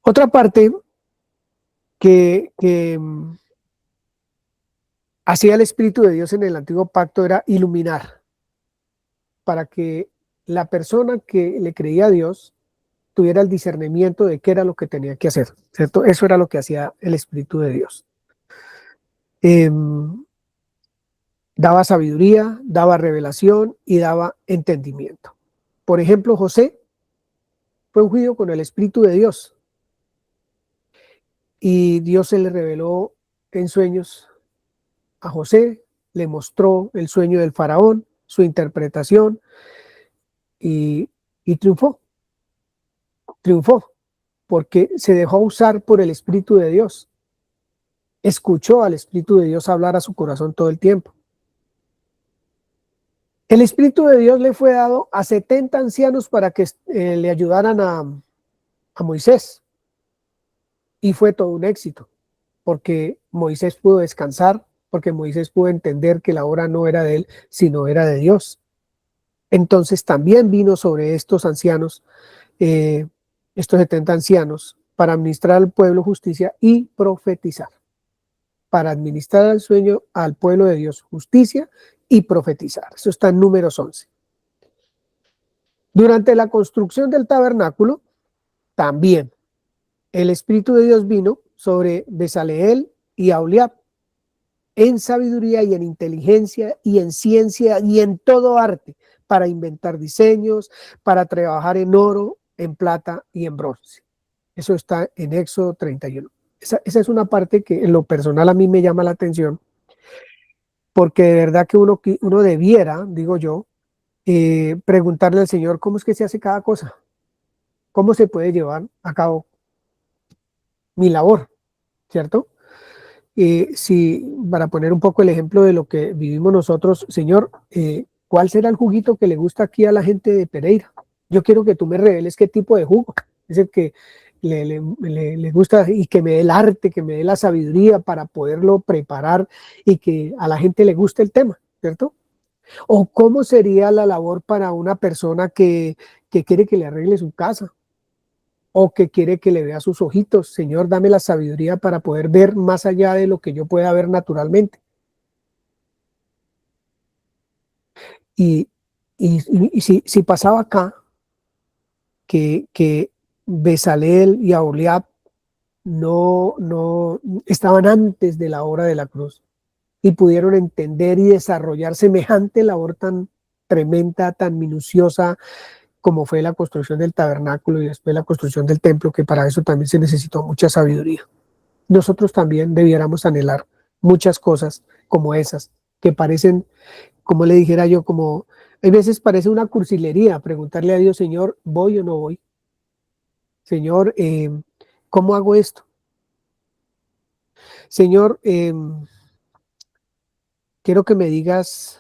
Otra parte que hacía el Espíritu de Dios en el antiguo pacto era iluminar, para que la persona que le creía a Dios tuviera el discernimiento de qué era lo que tenía que hacer, ¿cierto? Eso era lo que hacía el Espíritu de Dios. Daba sabiduría, daba revelación y daba entendimiento. Por ejemplo, José fue ungido con el Espíritu de Dios y Dios se le reveló en sueños a José, le mostró el sueño del faraón, su interpretación y triunfó porque se dejó usar por el Espíritu de Dios. Escuchó al Espíritu de Dios hablar a su corazón todo el tiempo. El Espíritu de Dios le fue dado a 70 ancianos para que le ayudaran a Moisés. Y fue todo un éxito, porque Moisés pudo descansar, porque Moisés pudo entender que la obra no era de él, sino era de Dios. Entonces también vino sobre estos ancianos, estos 70 ancianos, para administrar al pueblo justicia y profetizar. Para administrar el sueño al pueblo de Dios justicia y profetizar. Eso está en Números 11. Durante la construcción del tabernáculo, también el Espíritu de Dios vino sobre Bezaleel y Aholiab en sabiduría y en inteligencia y en ciencia y en todo arte, para inventar diseños, para trabajar en oro, en plata y en bronce. Eso está en Éxodo 31. Esa es una parte que en lo personal a mí me llama la atención, porque de verdad que uno debiera, digo yo, preguntarle al Señor cómo es que se hace cada cosa, cómo se puede llevar a cabo mi labor, ¿cierto? Si, para poner un poco el ejemplo de lo que vivimos nosotros, Señor, ¿cuál será el juguito que le gusta aquí a la gente de Pereira? Yo quiero que tú me reveles qué tipo de jugo es el que le gusta, y que me dé el arte, que me dé la sabiduría para poderlo preparar y que a la gente le guste el tema, ¿cierto? O cómo sería la labor para una persona que quiere que le arregle su casa, o que quiere que le vea sus ojitos. Señor, dame la sabiduría para poder ver más allá de lo que yo pueda ver naturalmente. Y si pasaba acá que Bezaleel y Aholiab no estaban antes de la hora de la cruz y pudieron entender y desarrollar semejante labor tan tremenda, tan minuciosa, como fue la construcción del tabernáculo y después la construcción del templo, que para eso también se necesitó mucha sabiduría. Nosotros también debiéramos anhelar muchas cosas como esas, que parecen, como le dijera yo, como hay veces parece una cursilería preguntarle a Dios: Señor, ¿voy o no voy? Señor, ¿cómo hago esto? Señor, quiero que me digas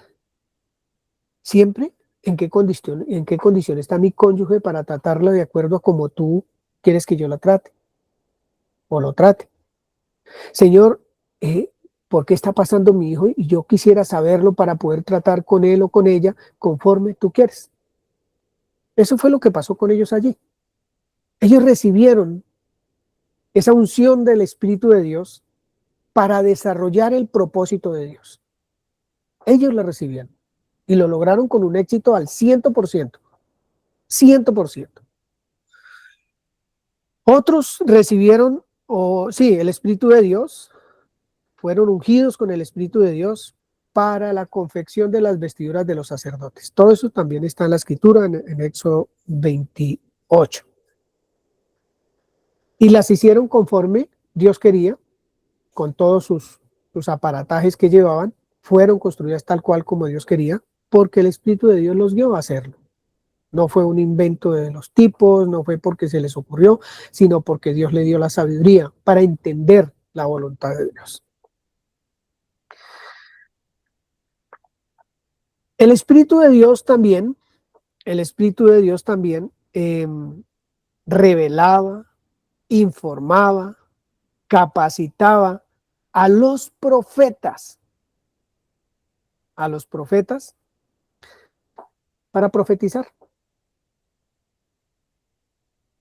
siempre en qué condición está mi cónyuge para tratarlo de acuerdo a como tú quieres que yo la trate o lo trate. Señor, ¿por qué está pasando mi hijo? Y yo quisiera saberlo para poder tratar con él o con ella conforme tú quieres. Eso fue lo que pasó con ellos allí. Ellos recibieron esa unción del Espíritu de Dios para desarrollar el propósito de Dios. Ellos la recibieron y lo lograron con un éxito al 100%. 100%. Otros recibieron, el Espíritu de Dios, fueron ungidos con el Espíritu de Dios para la confección de las vestiduras de los sacerdotes. Todo eso también está en la Escritura, en Éxodo 28. Y las hicieron conforme Dios quería, con todos sus aparatajes que llevaban, fueron construidas tal cual como Dios quería, porque el Espíritu de Dios los guió a hacerlo. No fue un invento de los tipos, no fue porque se les ocurrió, sino porque Dios le dio la sabiduría para entender la voluntad de Dios. El Espíritu de Dios también revelaba, informaba, capacitaba a los profetas para profetizar.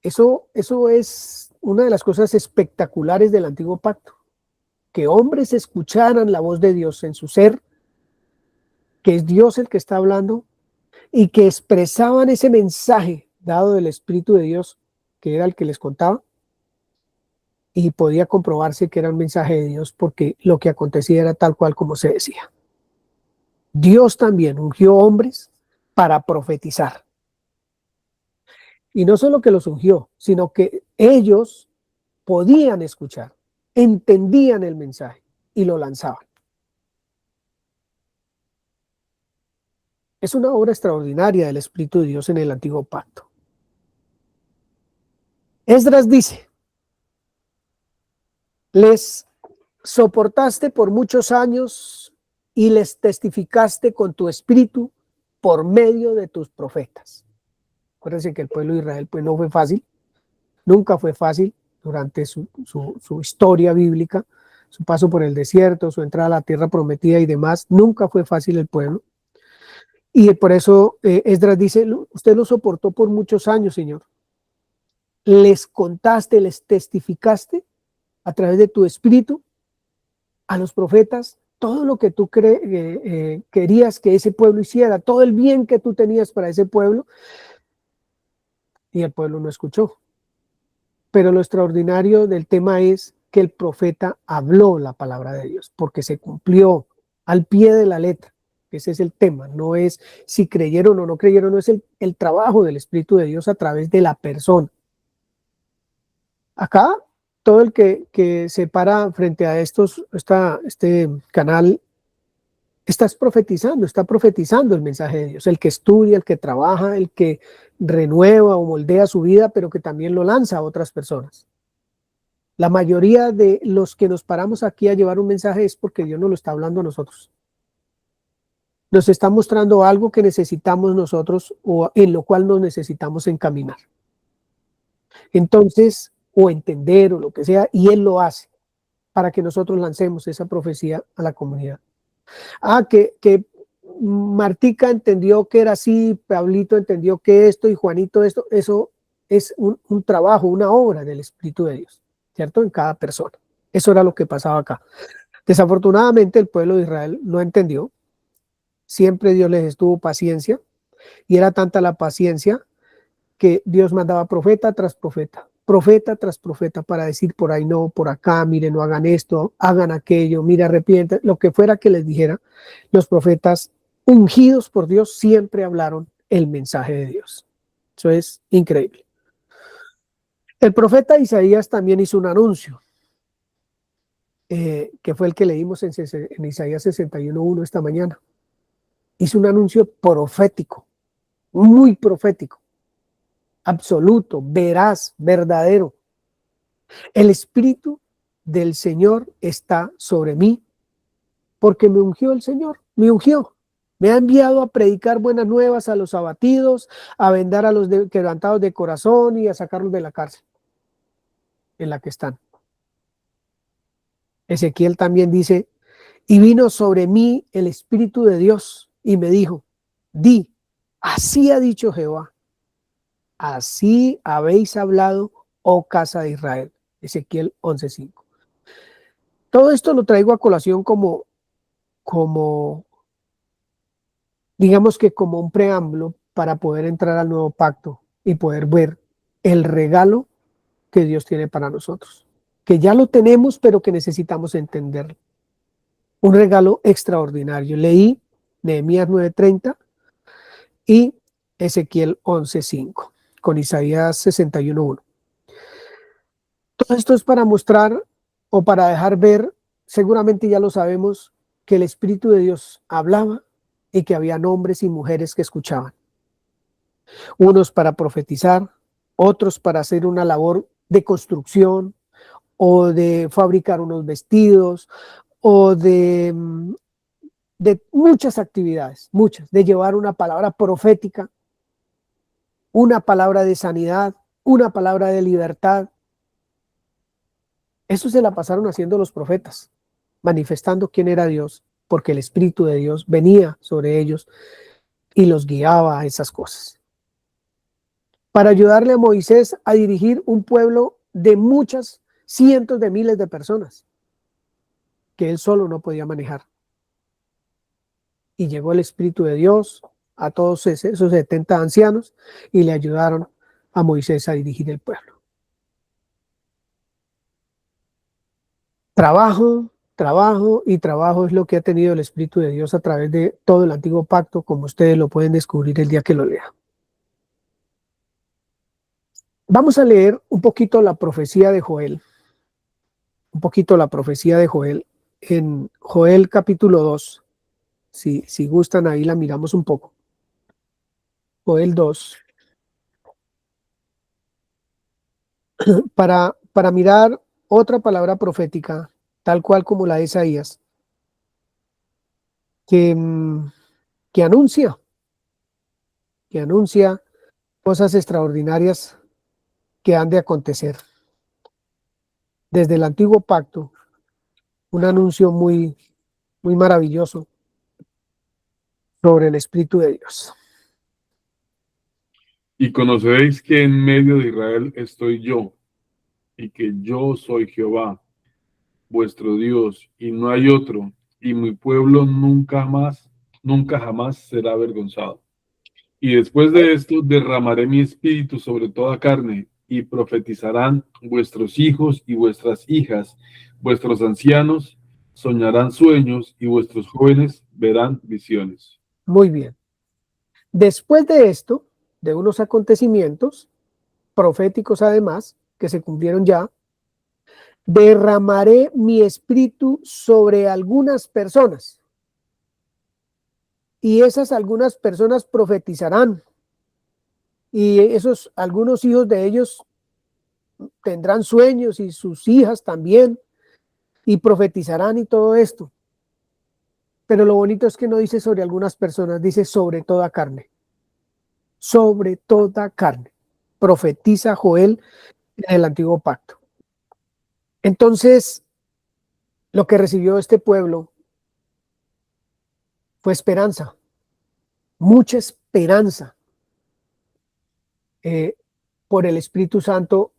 Eso es una de las cosas espectaculares del Antiguo Pacto, que hombres escucharan la voz de Dios en su ser, que es Dios el que está hablando, y que expresaban ese mensaje dado del Espíritu de Dios, que era el que les contaba, y podía comprobarse que era un mensaje de Dios porque lo que acontecía era tal cual como se decía. Dios también ungió hombres para profetizar. Y no solo que los ungió, sino que ellos podían escuchar, entendían el mensaje y lo lanzaban. Es una obra extraordinaria del Espíritu de Dios en el Antiguo Pacto. Esdras dice: les soportaste por muchos años y les testificaste con tu espíritu por medio de tus profetas. Acuérdense que el pueblo de Israel pues no fue fácil, nunca fue fácil durante su historia bíblica, su paso por el desierto, su entrada a la tierra prometida y demás, nunca fue fácil el pueblo. Y por eso Esdras dice: usted lo soportó por muchos años, Señor. Les contaste, les testificaste a través de tu espíritu a los profetas todo lo que tú querías que ese pueblo hiciera, todo el bien que tú tenías para ese pueblo, y el pueblo no escuchó. Pero lo extraordinario del tema es que el profeta habló la palabra de Dios, porque se cumplió al pie de la letra. Ese es el tema, no es si creyeron o no creyeron, no es el trabajo del Espíritu de Dios a través de la persona. Acá, todo el que se para frente a este canal, está profetizando el mensaje de Dios, el que estudia, el que trabaja, el que renueva o moldea su vida, pero que también lo lanza a otras personas. La mayoría de los que nos paramos aquí a llevar un mensaje es porque Dios nos lo está hablando a nosotros. Nos está mostrando algo que necesitamos nosotros o en lo cual nos necesitamos encaminar. Entonces, o entender o lo que sea, y Él lo hace para que nosotros lancemos esa profecía a la comunidad. Que Martica entendió que era así, Pablito entendió que esto y Juanito esto, eso es un trabajo, una obra del Espíritu de Dios, ¿cierto? En cada persona. Eso era lo que pasaba acá. Desafortunadamente el pueblo de Israel no entendió. Siempre Dios les estuvo paciencia y era tanta la paciencia que Dios mandaba profeta tras profeta para decir por ahí no, por acá, miren, no hagan esto, hagan aquello, mire, arrepienten, lo que fuera que les dijera. Los profetas ungidos por Dios siempre hablaron el mensaje de Dios. Eso es increíble. El profeta Isaías también hizo un anuncio, que fue el que leímos en Isaías 61:1 esta mañana. Hizo un anuncio profético, muy profético, absoluto, veraz, verdadero. El Espíritu del Señor está sobre mí, porque me ungió el Señor, me ungió. Me ha enviado a predicar buenas nuevas a los abatidos, a vendar a los quebrantados de corazón y a sacarlos de la cárcel en la que están. Ezequiel también dice, y vino sobre mí el Espíritu de Dios y me dijo, di, así ha dicho Jehová, así habéis hablado, oh casa de Israel. Ezequiel 11:5. Todo esto lo traigo a colación como digamos que como un preámbulo para poder entrar al nuevo pacto y poder ver el regalo que Dios tiene para nosotros, que ya lo tenemos, pero que necesitamos entenderlo. Un regalo extraordinario. Leí Nehemías 9:30 y Ezequiel 11:5 con Isaías 61:1. Todo esto es para mostrar o para dejar ver, seguramente ya lo sabemos, que el Espíritu de Dios hablaba y que había hombres y mujeres que escuchaban. Unos para profetizar, otros para hacer una labor de construcción o de fabricar unos vestidos o de muchas actividades, de llevar una palabra profética, una palabra de sanidad, una palabra de libertad. Eso se la pasaron haciendo los profetas, manifestando quién era Dios, porque el Espíritu de Dios venía sobre ellos y los guiaba a esas cosas. Para ayudarle a Moisés a dirigir un pueblo de muchas, cientos de miles de personas, que él solo no podía manejar. Y llegó el Espíritu de Dios a todos esos 70 ancianos y le ayudaron a Moisés a dirigir el pueblo. Trabajo y trabajo es lo que ha tenido el Espíritu de Dios a través de todo el antiguo pacto, como ustedes lo pueden descubrir el día que lo lean. Vamos a leer un poquito la profecía de Joel. En Joel capítulo 2. Si gustan, ahí la miramos un poco. Joel 2. Para mirar otra palabra profética, tal cual como la de Isaías, que anuncia cosas extraordinarias que han de acontecer. Desde el antiguo pacto, un anuncio muy, muy maravilloso sobre el Espíritu de Dios. Y conoceréis que en medio de Israel estoy yo, y que yo soy Jehová, vuestro Dios, y no hay otro, y mi pueblo nunca jamás será avergonzado. Y después de esto derramaré mi espíritu sobre toda carne, y profetizarán vuestros hijos y vuestras hijas, vuestros ancianos soñarán sueños y vuestros jóvenes verán visiones. Muy bien. Después de esto, de unos acontecimientos proféticos además, que se cumplieron ya, derramaré mi espíritu sobre algunas personas. Y esas algunas personas profetizarán. Y esos algunos hijos de ellos tendrán sueños y sus hijas también. Y profetizarán y todo esto. Pero lo bonito es que no dice sobre algunas personas, dice sobre toda carne. Sobre toda carne. Profetiza Joel en el antiguo pacto. Entonces, lo que recibió este pueblo fue esperanza, mucha esperanza por el Espíritu Santo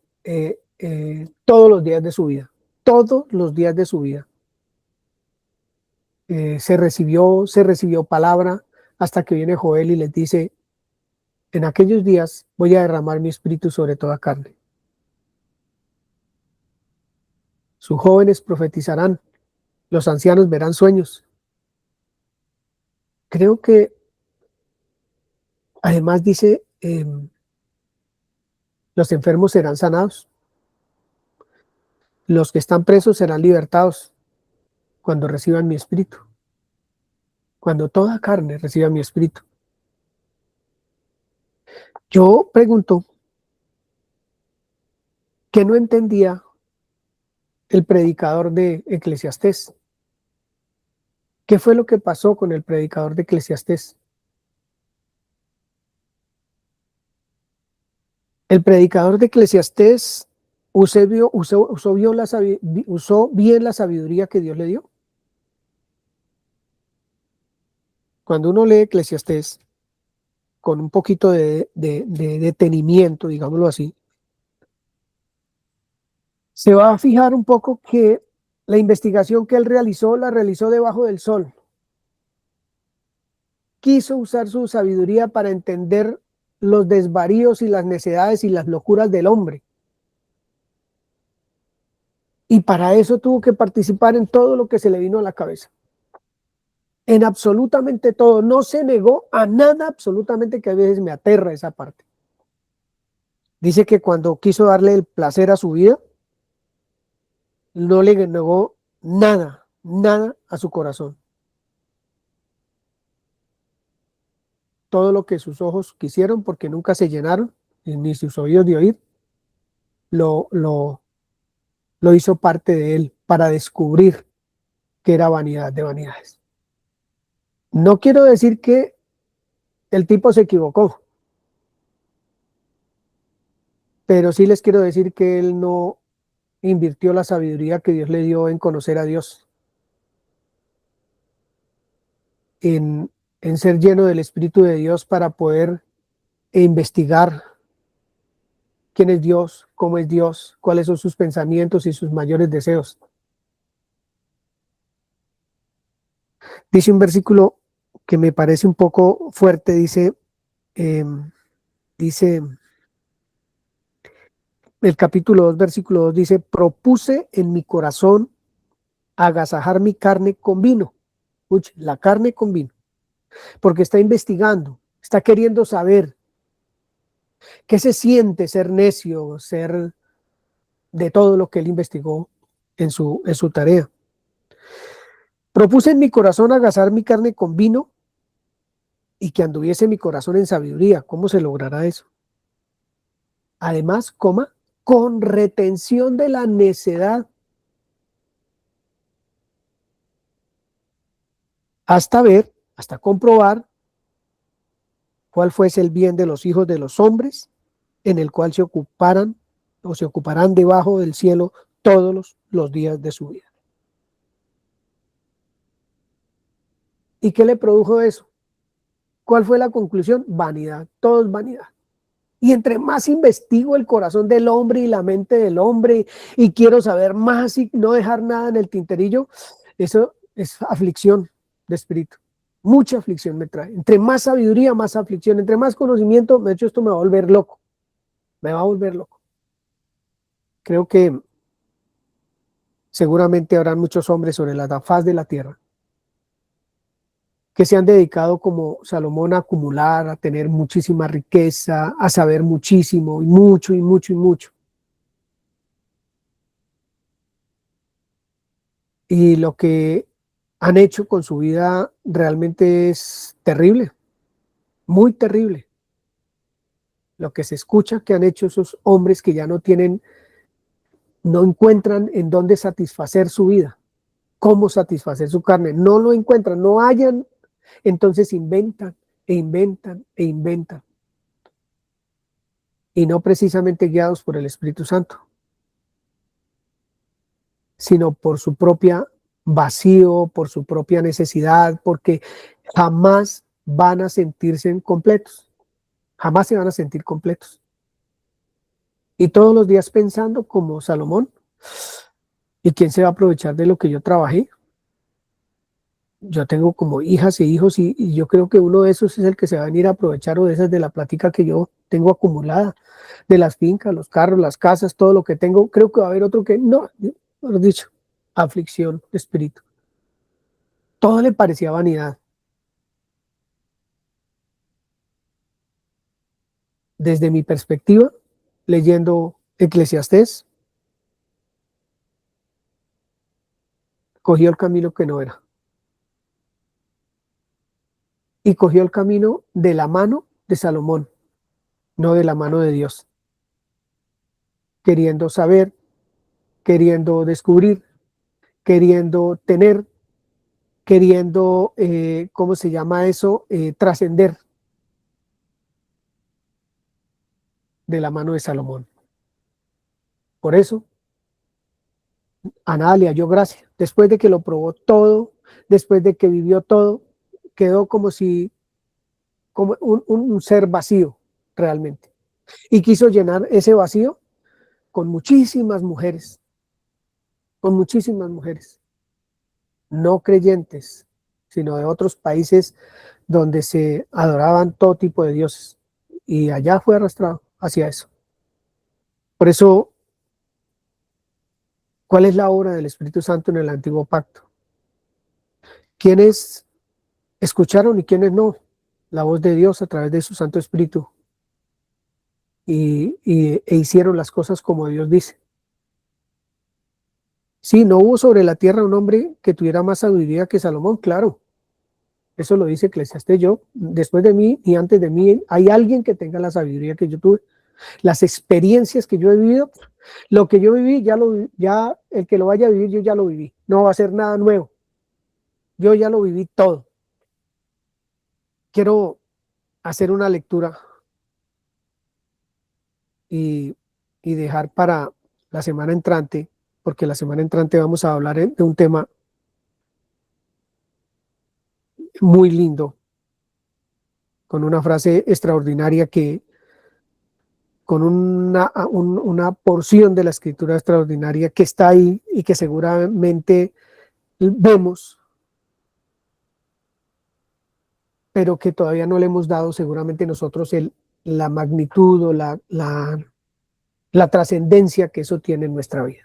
todos los días de su vida, todos los días de su vida. Se recibió palabra hasta que viene Joel y les dice, en aquellos días voy a derramar mi espíritu sobre toda carne. Sus jóvenes profetizarán, los ancianos verán sueños. Creo que además dice, los enfermos serán sanados, los que están presos serán libertados cuando reciban mi espíritu, cuando toda carne reciba mi espíritu. Yo pregunto, ¿qué no entendía el predicador de Eclesiastés? ¿Qué fue lo que pasó con el predicador de Eclesiastés? El predicador de Eclesiastés usó bien la sabiduría que Dios le dio. Cuando uno lee Eclesiastés con un poquito de detenimiento, digámoslo así, se va a fijar un poco que la investigación que él realizó, la realizó debajo del sol. Quiso usar su sabiduría para entender los desvaríos y las necedades y las locuras del hombre. Y para eso tuvo que participar en todo lo que se le vino a la cabeza. En absolutamente todo. No se negó a nada, absolutamente, que a veces me aterra esa parte. Dice que cuando quiso darle el placer a su vida, no le negó nada, nada a su corazón. Todo lo que sus ojos quisieron, porque nunca se llenaron, ni sus oídos de oír, lo hizo parte de él para descubrir que era vanidad de vanidades. No quiero decir que el tipo se equivocó, pero sí les quiero decir que él no invirtió la sabiduría que Dios le dio en conocer a Dios, en ser lleno del Espíritu de Dios para poder investigar quién es Dios, cómo es Dios, cuáles son sus pensamientos y sus mayores deseos. Dice un versículo que me parece un poco fuerte, dice el capítulo 2, versículo 2, dice, propuse en mi corazón agasajar mi carne con vino. Escuche, la carne con vino. Porque está investigando, está queriendo saber qué se siente ser necio, ser de todo lo que él investigó en su tarea. Propuse en mi corazón agasar mi carne con vino y que anduviese mi corazón en sabiduría. ¿Cómo se logrará eso? Además, con retención de la necedad, hasta comprobar cuál fuese el bien de los hijos de los hombres, en el cual se ocuparán debajo del cielo todos los días de su vida. ¿Y qué le produjo eso? ¿Cuál fue la conclusión? Vanidad, todo es vanidad. Y entre más investigo el corazón del hombre y la mente del hombre y quiero saber más y no dejar nada en el tinterillo, eso es aflicción de espíritu. Mucha aflicción me trae. Entre más sabiduría, más aflicción. Entre más conocimiento, de hecho esto me va a volver loco. Me va a volver loco. creo que seguramente habrán muchos hombres sobre la faz de la tierra que se han dedicado como Salomón a acumular, a tener muchísima riqueza, a saber muchísimo y mucho y mucho y mucho. Y lo que han hecho con su vida realmente es terrible, muy terrible. Lo que se escucha que han hecho esos hombres que ya no encuentran en dónde satisfacer su vida, cómo satisfacer su carne, no lo encuentran, no hallan, entonces inventan e inventan e inventan. Y no precisamente guiados por el Espíritu Santo, sino por su propia vacío, por su propia necesidad, porque jamás van a sentirse completos, jamás se van a sentir completos. Y todos los días pensando como Salomón, ¿y quién se va a aprovechar de lo que yo trabajé? Yo tengo como hijas e hijos y yo creo que uno de esos es el que se va a venir a aprovechar, o de esas de la plática que yo tengo acumulada, de las fincas, los carros, las casas, todo lo que tengo. Creo que va a haber otro que no, mejor dicho, aflicción de espíritu. Todo le parecía vanidad. Desde mi perspectiva, leyendo Eclesiastés, cogió el camino que no era. Y cogió el camino de la mano de Salomón, no de la mano de Dios. Queriendo saber, queriendo descubrir, queriendo tener, queriendo, ¿cómo se llama eso? Trascender de la mano de Salomón. Por eso, a nada le halló gracia. Después de que lo probó todo, después de que vivió todo, quedó como un ser vacío realmente. Y quiso llenar ese vacío con muchísimas mujeres, no creyentes, sino de otros países donde se adoraban todo tipo de dioses. Y allá fue arrastrado hacia eso. Por eso, ¿cuál es la obra del Espíritu Santo en el Antiguo Pacto? ¿Quiénes escucharon y quiénes no la voz de Dios a través de su Santo Espíritu e hicieron las cosas como Dios dice? Sí, no hubo sobre la tierra un hombre que tuviera más sabiduría que Salomón, claro. Eso lo dice Eclesiastés. Yo, después de mí y antes de mí, hay alguien que tenga la sabiduría que yo tuve. Las experiencias que yo he vivido, lo que yo viví, ya el que lo vaya a vivir, yo ya lo viví. No va a ser nada nuevo. Yo ya lo viví todo. Quiero hacer una lectura y dejar para la semana entrante, porque la semana entrante vamos a hablar de un tema muy lindo, con una frase extraordinaria con una porción de la escritura extraordinaria que está ahí y que seguramente vemos, pero que todavía no le hemos dado seguramente nosotros la magnitud o la trascendencia que eso tiene en nuestra vida.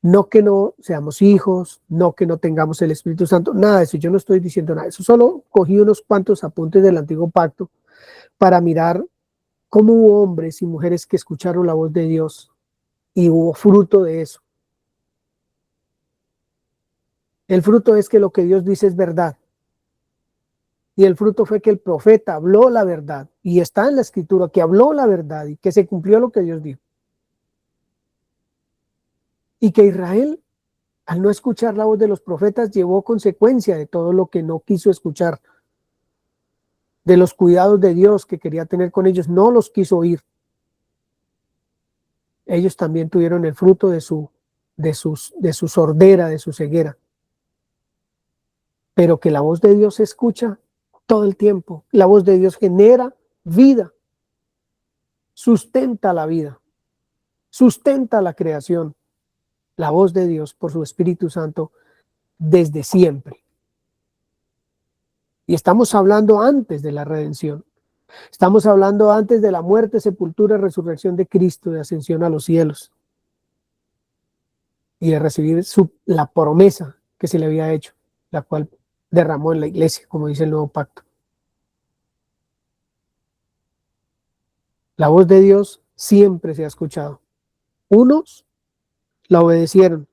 No que no seamos hijos, no que no tengamos el Espíritu Santo, nada de eso, yo no estoy diciendo nada de eso, solo cogí unos cuantos apuntes del Antiguo Pacto para mirar cómo hubo hombres y mujeres que escucharon la voz de Dios y hubo fruto de eso. El fruto es que lo que Dios dice es verdad. Y el fruto fue que el profeta habló la verdad. Y está en la escritura que habló la verdad y que se cumplió lo que Dios dijo. Y que Israel, al no escuchar la voz de los profetas, llevó consecuencia de todo lo que no quiso escuchar. De los cuidados de Dios que quería tener con ellos, no los quiso oír. Ellos también tuvieron el fruto de su sordera, de su ceguera. Pero que la voz de Dios se escucha todo el tiempo. La voz de Dios genera vida, sustenta la vida, sustenta la creación. La voz de Dios por su Espíritu Santo desde siempre. Y estamos hablando antes de la redención. Estamos hablando antes de la muerte, sepultura y resurrección de Cristo, de ascensión a los cielos y de recibir la promesa que se le había hecho, la cual derramó en la iglesia, como dice el nuevo pacto. La voz de Dios siempre se ha escuchado. Unos la obedecieron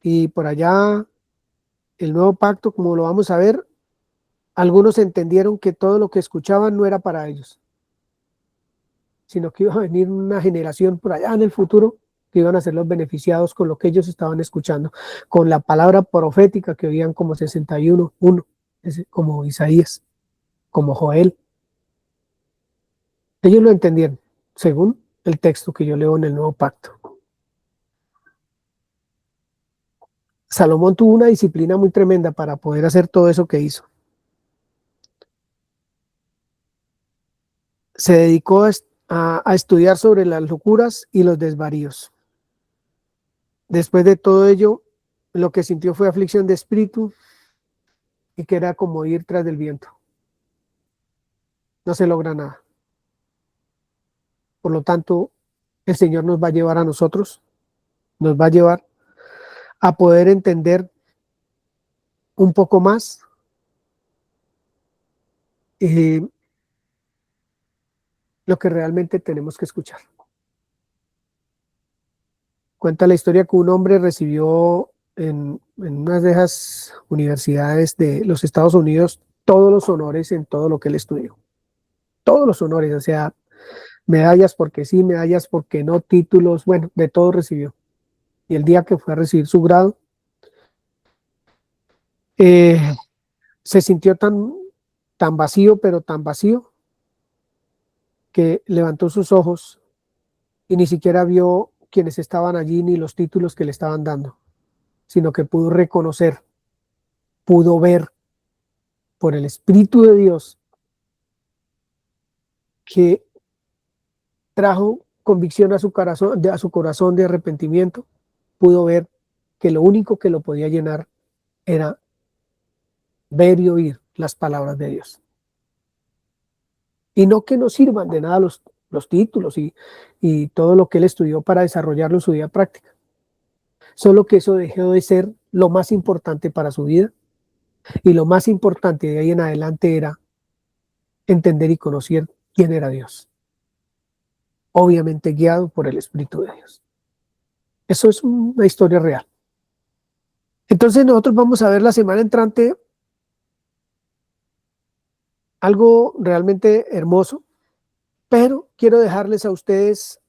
y por allá el nuevo pacto, como lo vamos a ver, algunos entendieron que todo lo que escuchaban no era para ellos, sino que iba a venir una generación por allá en el futuro que iban a ser los beneficiados con lo que ellos estaban escuchando, con la palabra profética que oían como 61, como Isaías, como Joel. Ellos lo entendieron, según el texto que yo leo en el nuevo pacto. Salomón tuvo una disciplina muy tremenda para poder hacer todo eso que hizo. Se dedicó a estudiar sobre las locuras y los desvaríos. Después de todo ello, lo que sintió fue aflicción de espíritu y que era como ir tras del viento. No se logra nada. Por lo tanto, el Señor nos va a llevar a nosotros, nos va a llevar a poder entender un poco más lo que realmente tenemos que escuchar. Cuenta la historia que un hombre recibió en una de esas universidades de los Estados Unidos todos los honores en todo lo que él estudió. Todos los honores, o sea, medallas porque sí, medallas porque no, títulos, bueno, de todo recibió. Y el día que fue a recibir su grado, se sintió tan vacío, pero tan vacío, que levantó sus ojos y ni siquiera vio quienes estaban allí ni los títulos que le estaban dando, sino que pudo reconocer, pudo ver por el Espíritu de Dios que trajo convicción a su corazón de arrepentimiento, pudo ver que lo único que lo podía llenar era ver y oír las palabras de Dios. Y no que no sirvan de nada los títulos y todo lo que él estudió para desarrollarlo en su vida práctica. Solo que eso dejó de ser lo más importante para su vida, y lo más importante de ahí en adelante era entender y conocer quién era Dios. Obviamente guiado por el Espíritu de Dios. Eso es una historia real. Entonces nosotros vamos a ver la semana entrante algo realmente hermoso, pero quiero dejarles a ustedes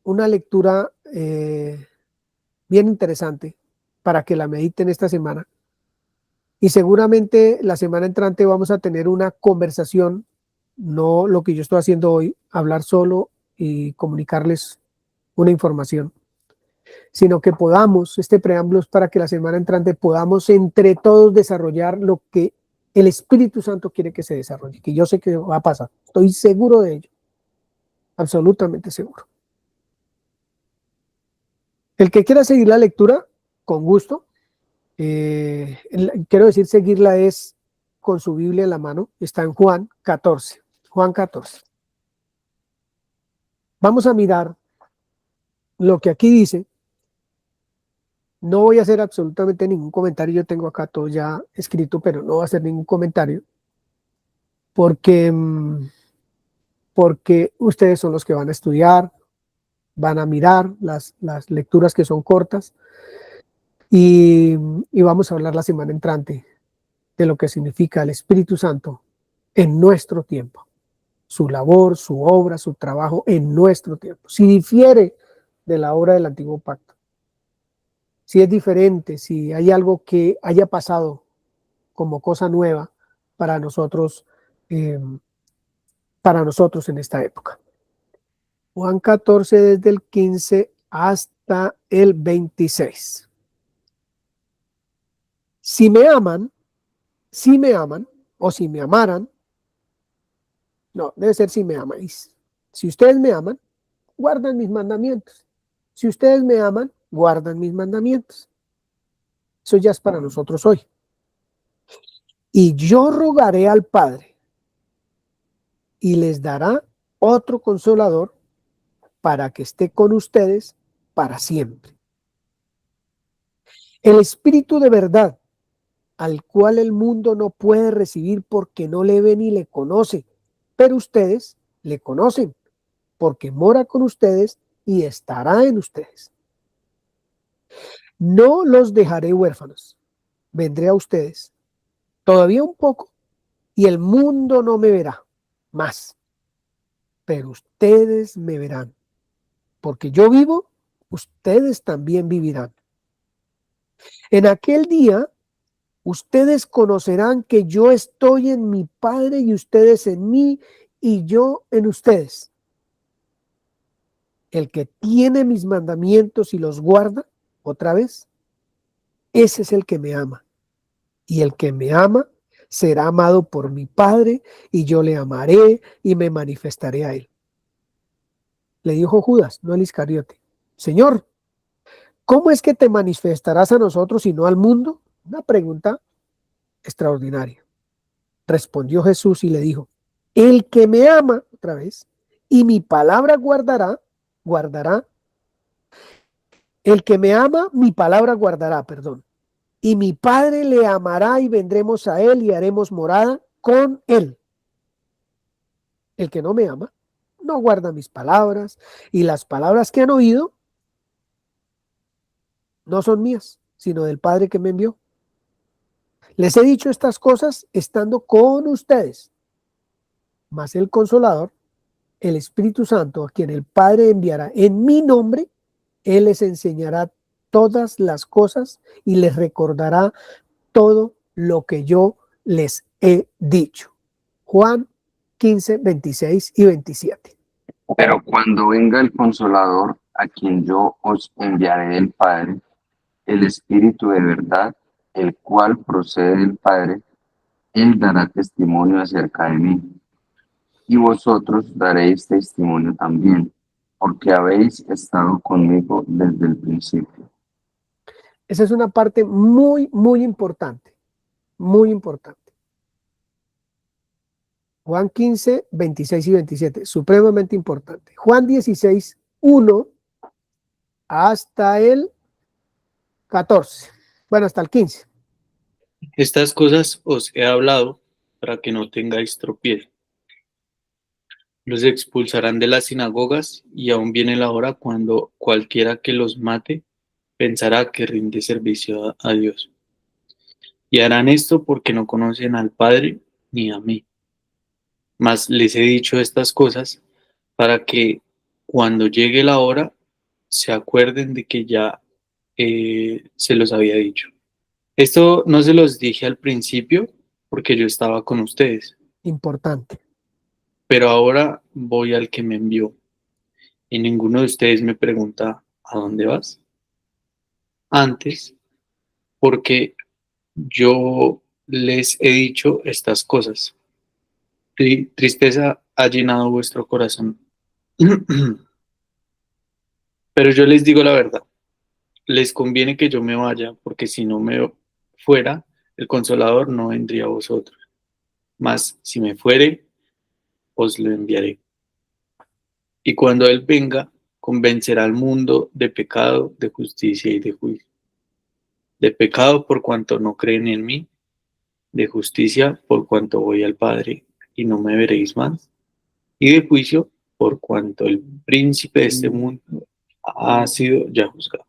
una lectura bien interesante para que la mediten esta semana. Y seguramente la semana entrante vamos a tener una conversación, no lo que yo estoy haciendo hoy, hablar solo y comunicarles una información, sino que podamos, este preámbulo es para que la semana entrante podamos entre todos desarrollar lo que el Espíritu Santo quiere que se desarrolle, que yo sé que va a pasar, estoy seguro de ello, absolutamente seguro. El que quiera seguir la lectura, con gusto, quiero decir seguirla es con su Biblia en la mano, está en Juan 14. Juan 14. Vamos a mirar lo que aquí dice. No voy a hacer absolutamente ningún comentario, yo tengo acá todo ya escrito, pero no voy a hacer ningún comentario, porque ustedes son los que van a estudiar, van a mirar las lecturas que son cortas, y vamos a hablar la semana entrante de lo que significa el Espíritu Santo en nuestro tiempo, su labor, su obra, su trabajo en nuestro tiempo, si difiere de la obra del Antiguo Pacto. Si es diferente, si hay algo que haya pasado como cosa nueva para nosotros en esta época. Juan 14 desde el 15 hasta el 26. Si me aman, o si me amaran, no, debe ser si me amáis. Si ustedes me aman, guardan mis mandamientos. Si ustedes me aman, guardan mis mandamientos. Eso ya es para nosotros hoy. Y yo rogaré al Padre, y les dará otro consolador para que esté con ustedes para siempre. El Espíritu de verdad, al cual el mundo no puede recibir porque no le ve ni le conoce, pero ustedes le conocen, porque mora con ustedes y estará en ustedes. No los dejaré huérfanos, vendré a ustedes. Todavía un poco, y el mundo no me verá más, pero ustedes me verán, porque yo vivo, ustedes también vivirán. En aquel día, ustedes conocerán que yo estoy en mi Padre y ustedes en mí y yo en ustedes. El que tiene mis mandamientos y los guarda, otra vez, ese es el que me ama. Y el que me ama será amado por mi Padre y yo le amaré y me manifestaré a él. Le dijo Judas, no el Iscariote: Señor, ¿cómo es que te manifestarás a nosotros y no al mundo? Una pregunta extraordinaria. Respondió Jesús y le dijo: el que me ama, otra vez, y mi palabra guardará, el que me ama, mi palabra guardará, y mi Padre le amará y vendremos a él y haremos morada con él. El que no me ama, no guarda mis palabras, y las palabras que han oído no son mías, sino del Padre que me envió. Les he dicho estas cosas estando con ustedes, mas el Consolador, el Espíritu Santo, a quien el Padre enviará en mi nombre, Él les enseñará todas las cosas y les recordará todo lo que yo les he dicho. Juan 15, 26 y 27. Pero cuando venga el Consolador, a quien yo os enviaré del Padre, el Espíritu de verdad, el cual procede del Padre, él dará testimonio acerca de mí. Y vosotros daréis testimonio también, porque habéis estado conmigo desde el principio. Esa es una parte muy, muy importante. Muy importante. Juan 15, 26 y 27, supremamente importante. Juan 16, 1 hasta el 14. Bueno, hasta el 15. Estas cosas os he hablado para que no tengáis tropiezo. Los expulsarán de las sinagogas y aún viene la hora cuando cualquiera que los mate pensará que rinde servicio a Dios. Y harán esto porque no conocen al Padre ni a mí. Mas les he dicho estas cosas para que cuando llegue la hora se acuerden de que ya se los había dicho. Esto no se los dije al principio porque yo estaba con ustedes, Importante. pero ahora voy al que me envió y ninguno de ustedes me pregunta ¿a dónde vas? Antes, porque yo les he dicho estas cosas. Tristeza ha llenado vuestro corazón. Pero yo les digo la verdad, les conviene que yo me vaya, porque si no me fuera, el Consolador no vendría a vosotros. Mas si me fuere, os lo enviaré. Y cuando Él venga, convencerá al mundo de pecado, de justicia y de juicio. De pecado por cuanto no creen en mí, de justicia por cuanto voy al Padre y no me veréis más, y de juicio por cuanto el príncipe de este mundo ha sido ya juzgado.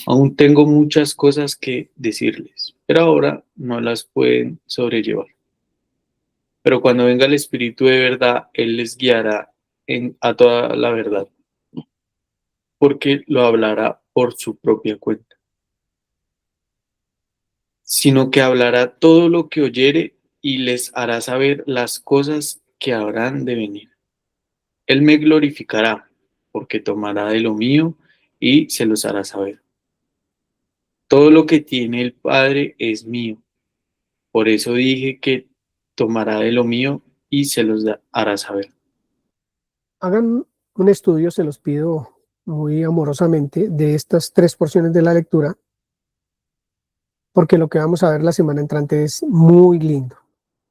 Aún tengo muchas cosas que decirles, pero ahora no las pueden sobrellevar. Pero cuando venga el Espíritu de verdad, Él les guiará a toda la verdad, porque lo hablará por su propia cuenta. Sino que hablará todo lo que oyere y les hará saber las cosas que habrán de venir. Él me glorificará, porque tomará de lo mío y se los hará saber. Todo lo que tiene el Padre es mío. Por eso dije que tomará de lo mío y se los hará saber. Hagan un estudio, se los pido muy amorosamente, de estas 3 porciones de la lectura, porque lo que vamos a ver la semana entrante es muy lindo,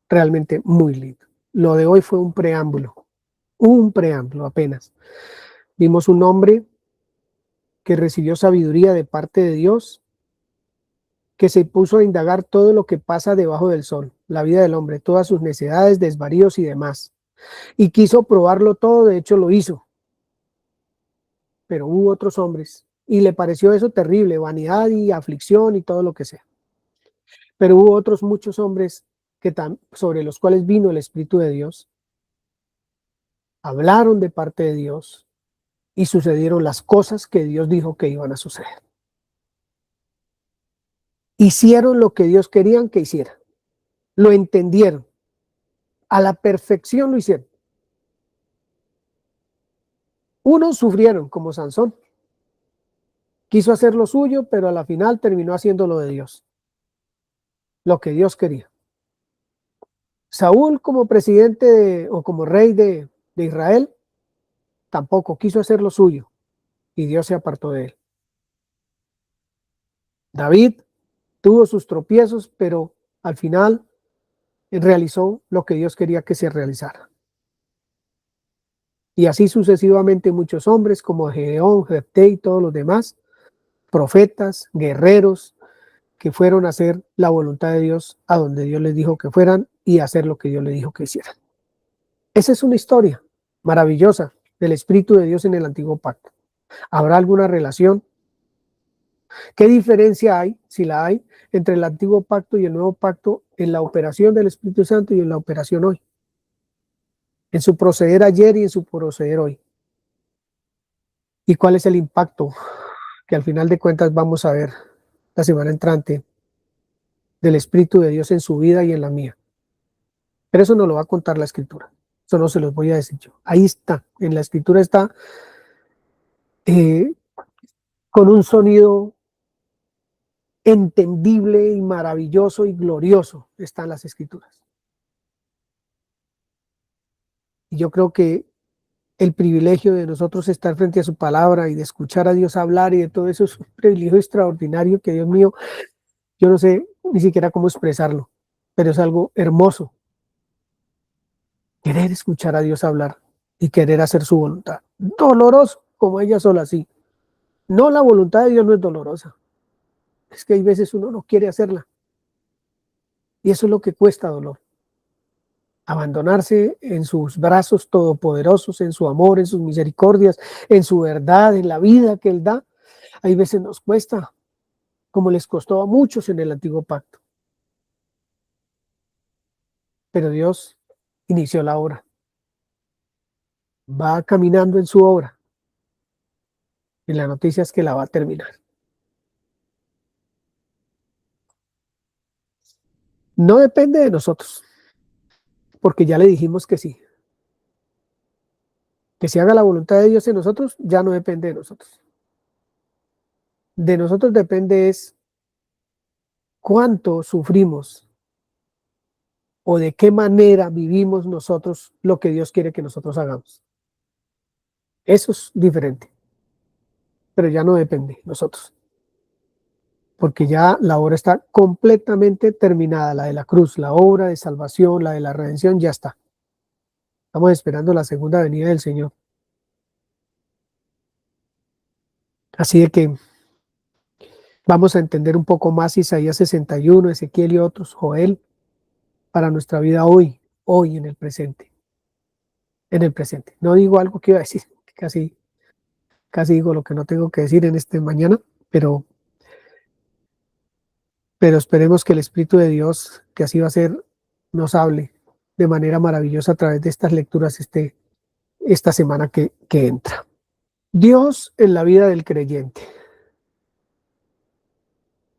realmente muy lindo. Lo de hoy fue un preámbulo apenas. Vimos un hombre que recibió sabiduría de parte de Dios, que se puso a indagar todo lo que pasa debajo del sol, la vida del hombre, todas sus necesidades, desvaríos y demás. Y quiso probarlo todo, de hecho lo hizo. Pero hubo otros hombres y le pareció eso terrible, vanidad y aflicción y todo lo que sea. Pero hubo otros muchos hombres sobre los cuales vino el Espíritu de Dios, hablaron de parte de Dios y sucedieron las cosas que Dios dijo que iban a suceder. Hicieron lo que Dios quería que hicieran. Lo entendieron. A la perfección lo hicieron. Unos sufrieron, como Sansón. Quiso hacer lo suyo, pero a la final terminó haciendo lo de Dios. Lo que Dios quería. Saúl, como presidente o como rey de Israel, tampoco quiso hacer lo suyo y Dios se apartó de él. David tuvo sus tropiezos, pero al final realizó lo que Dios quería que se realizara. Y así sucesivamente muchos hombres como Gedeón, Jefté y todos los demás, profetas, guerreros, que fueron a hacer la voluntad de Dios a donde Dios les dijo que fueran y hacer lo que Dios les dijo que hicieran. Esa es una historia maravillosa del Espíritu de Dios en el Antiguo Pacto. ¿Habrá alguna relación? ¿Qué diferencia hay, si la hay, entre el Antiguo Pacto y el Nuevo Pacto en la operación del Espíritu Santo y en la operación hoy? En su proceder ayer y en su proceder hoy. ¿Y cuál es el impacto que al final de cuentas vamos a ver la semana entrante del Espíritu de Dios en su vida y en la mía? Pero eso no lo va a contar la Escritura. Eso no se los voy a decir yo. Ahí está, en la Escritura está con un sonido entendible y maravilloso y glorioso, están las Escrituras. Y yo creo que el privilegio de nosotros estar frente a su palabra y de escuchar a Dios hablar y de todo eso es un privilegio extraordinario que, Dios mío, yo no sé ni siquiera cómo expresarlo, pero es algo hermoso. Querer escuchar a Dios hablar y querer hacer su voluntad. Doloroso, como ella sola, sí. No, la voluntad de Dios no es dolorosa. Es que hay veces uno no quiere hacerla. Y eso es lo que cuesta dolor. Abandonarse en sus brazos todopoderosos, en su amor, en sus misericordias, en su verdad, en la vida que Él da. Hay veces nos cuesta, como les costó a muchos en el Antiguo Pacto. Pero Dios inició la obra. Va caminando en su obra. Y la noticia es que la va a terminar. No depende de nosotros, porque ya le dijimos que sí. Que se haga la voluntad de Dios en nosotros, ya no depende de nosotros. De nosotros depende es cuánto sufrimos o de qué manera vivimos nosotros lo que Dios quiere que nosotros hagamos. Eso es diferente, pero ya no depende de nosotros, porque ya la obra está completamente terminada, la de la cruz, la obra de salvación, la de la redención, ya está. Estamos esperando la segunda venida del Señor. Así de que vamos a entender un poco más Isaías 61, Ezequiel y otros, Joel, para nuestra vida hoy en el presente. En el presente. No digo algo que iba a decir, casi digo lo que no tengo que decir en este mañana, pero esperemos que el Espíritu de Dios, que así va a ser, nos hable de manera maravillosa a través de estas lecturas esta semana que entra. Dios en la vida del creyente.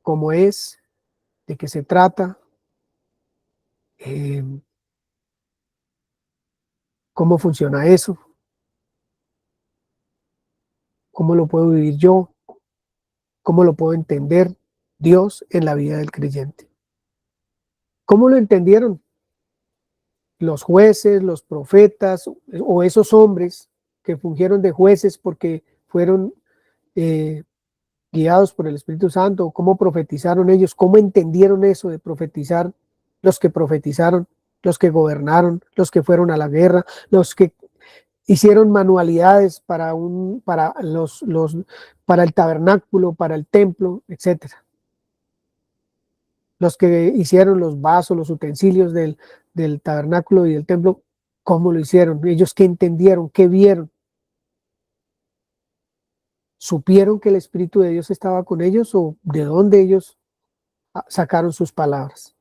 ¿Cómo es? ¿De qué se trata? ¿Cómo funciona eso? ¿Cómo lo puedo vivir yo? ¿Cómo lo puedo entender Dios en la vida del creyente? ¿Cómo lo entendieron los jueces, los profetas o esos hombres que fungieron de jueces porque fueron guiados por el Espíritu Santo? ¿Cómo profetizaron ellos? ¿Cómo entendieron eso de profetizar los que profetizaron? los que gobernaron, los que fueron a la guerra, los que hicieron manualidades para el tabernáculo, para el templo, etcétera. Los que hicieron los vasos, los utensilios del tabernáculo y del templo, ¿cómo lo hicieron? Ellos qué entendieron, qué vieron. ¿Supieron que el Espíritu de Dios estaba con ellos o de dónde ellos sacaron sus palabras?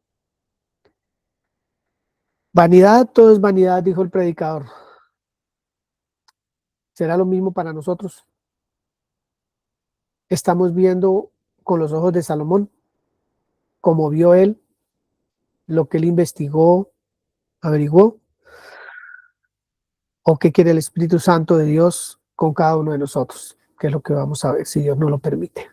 Vanidad, todo es vanidad, dijo el predicador. ¿Será lo mismo para nosotros? Estamos viendo con los ojos de Salomón, como vio él, lo que él investigó, averiguó, o qué quiere el Espíritu Santo de Dios con cada uno de nosotros, que es lo que vamos a ver si Dios nos lo permite.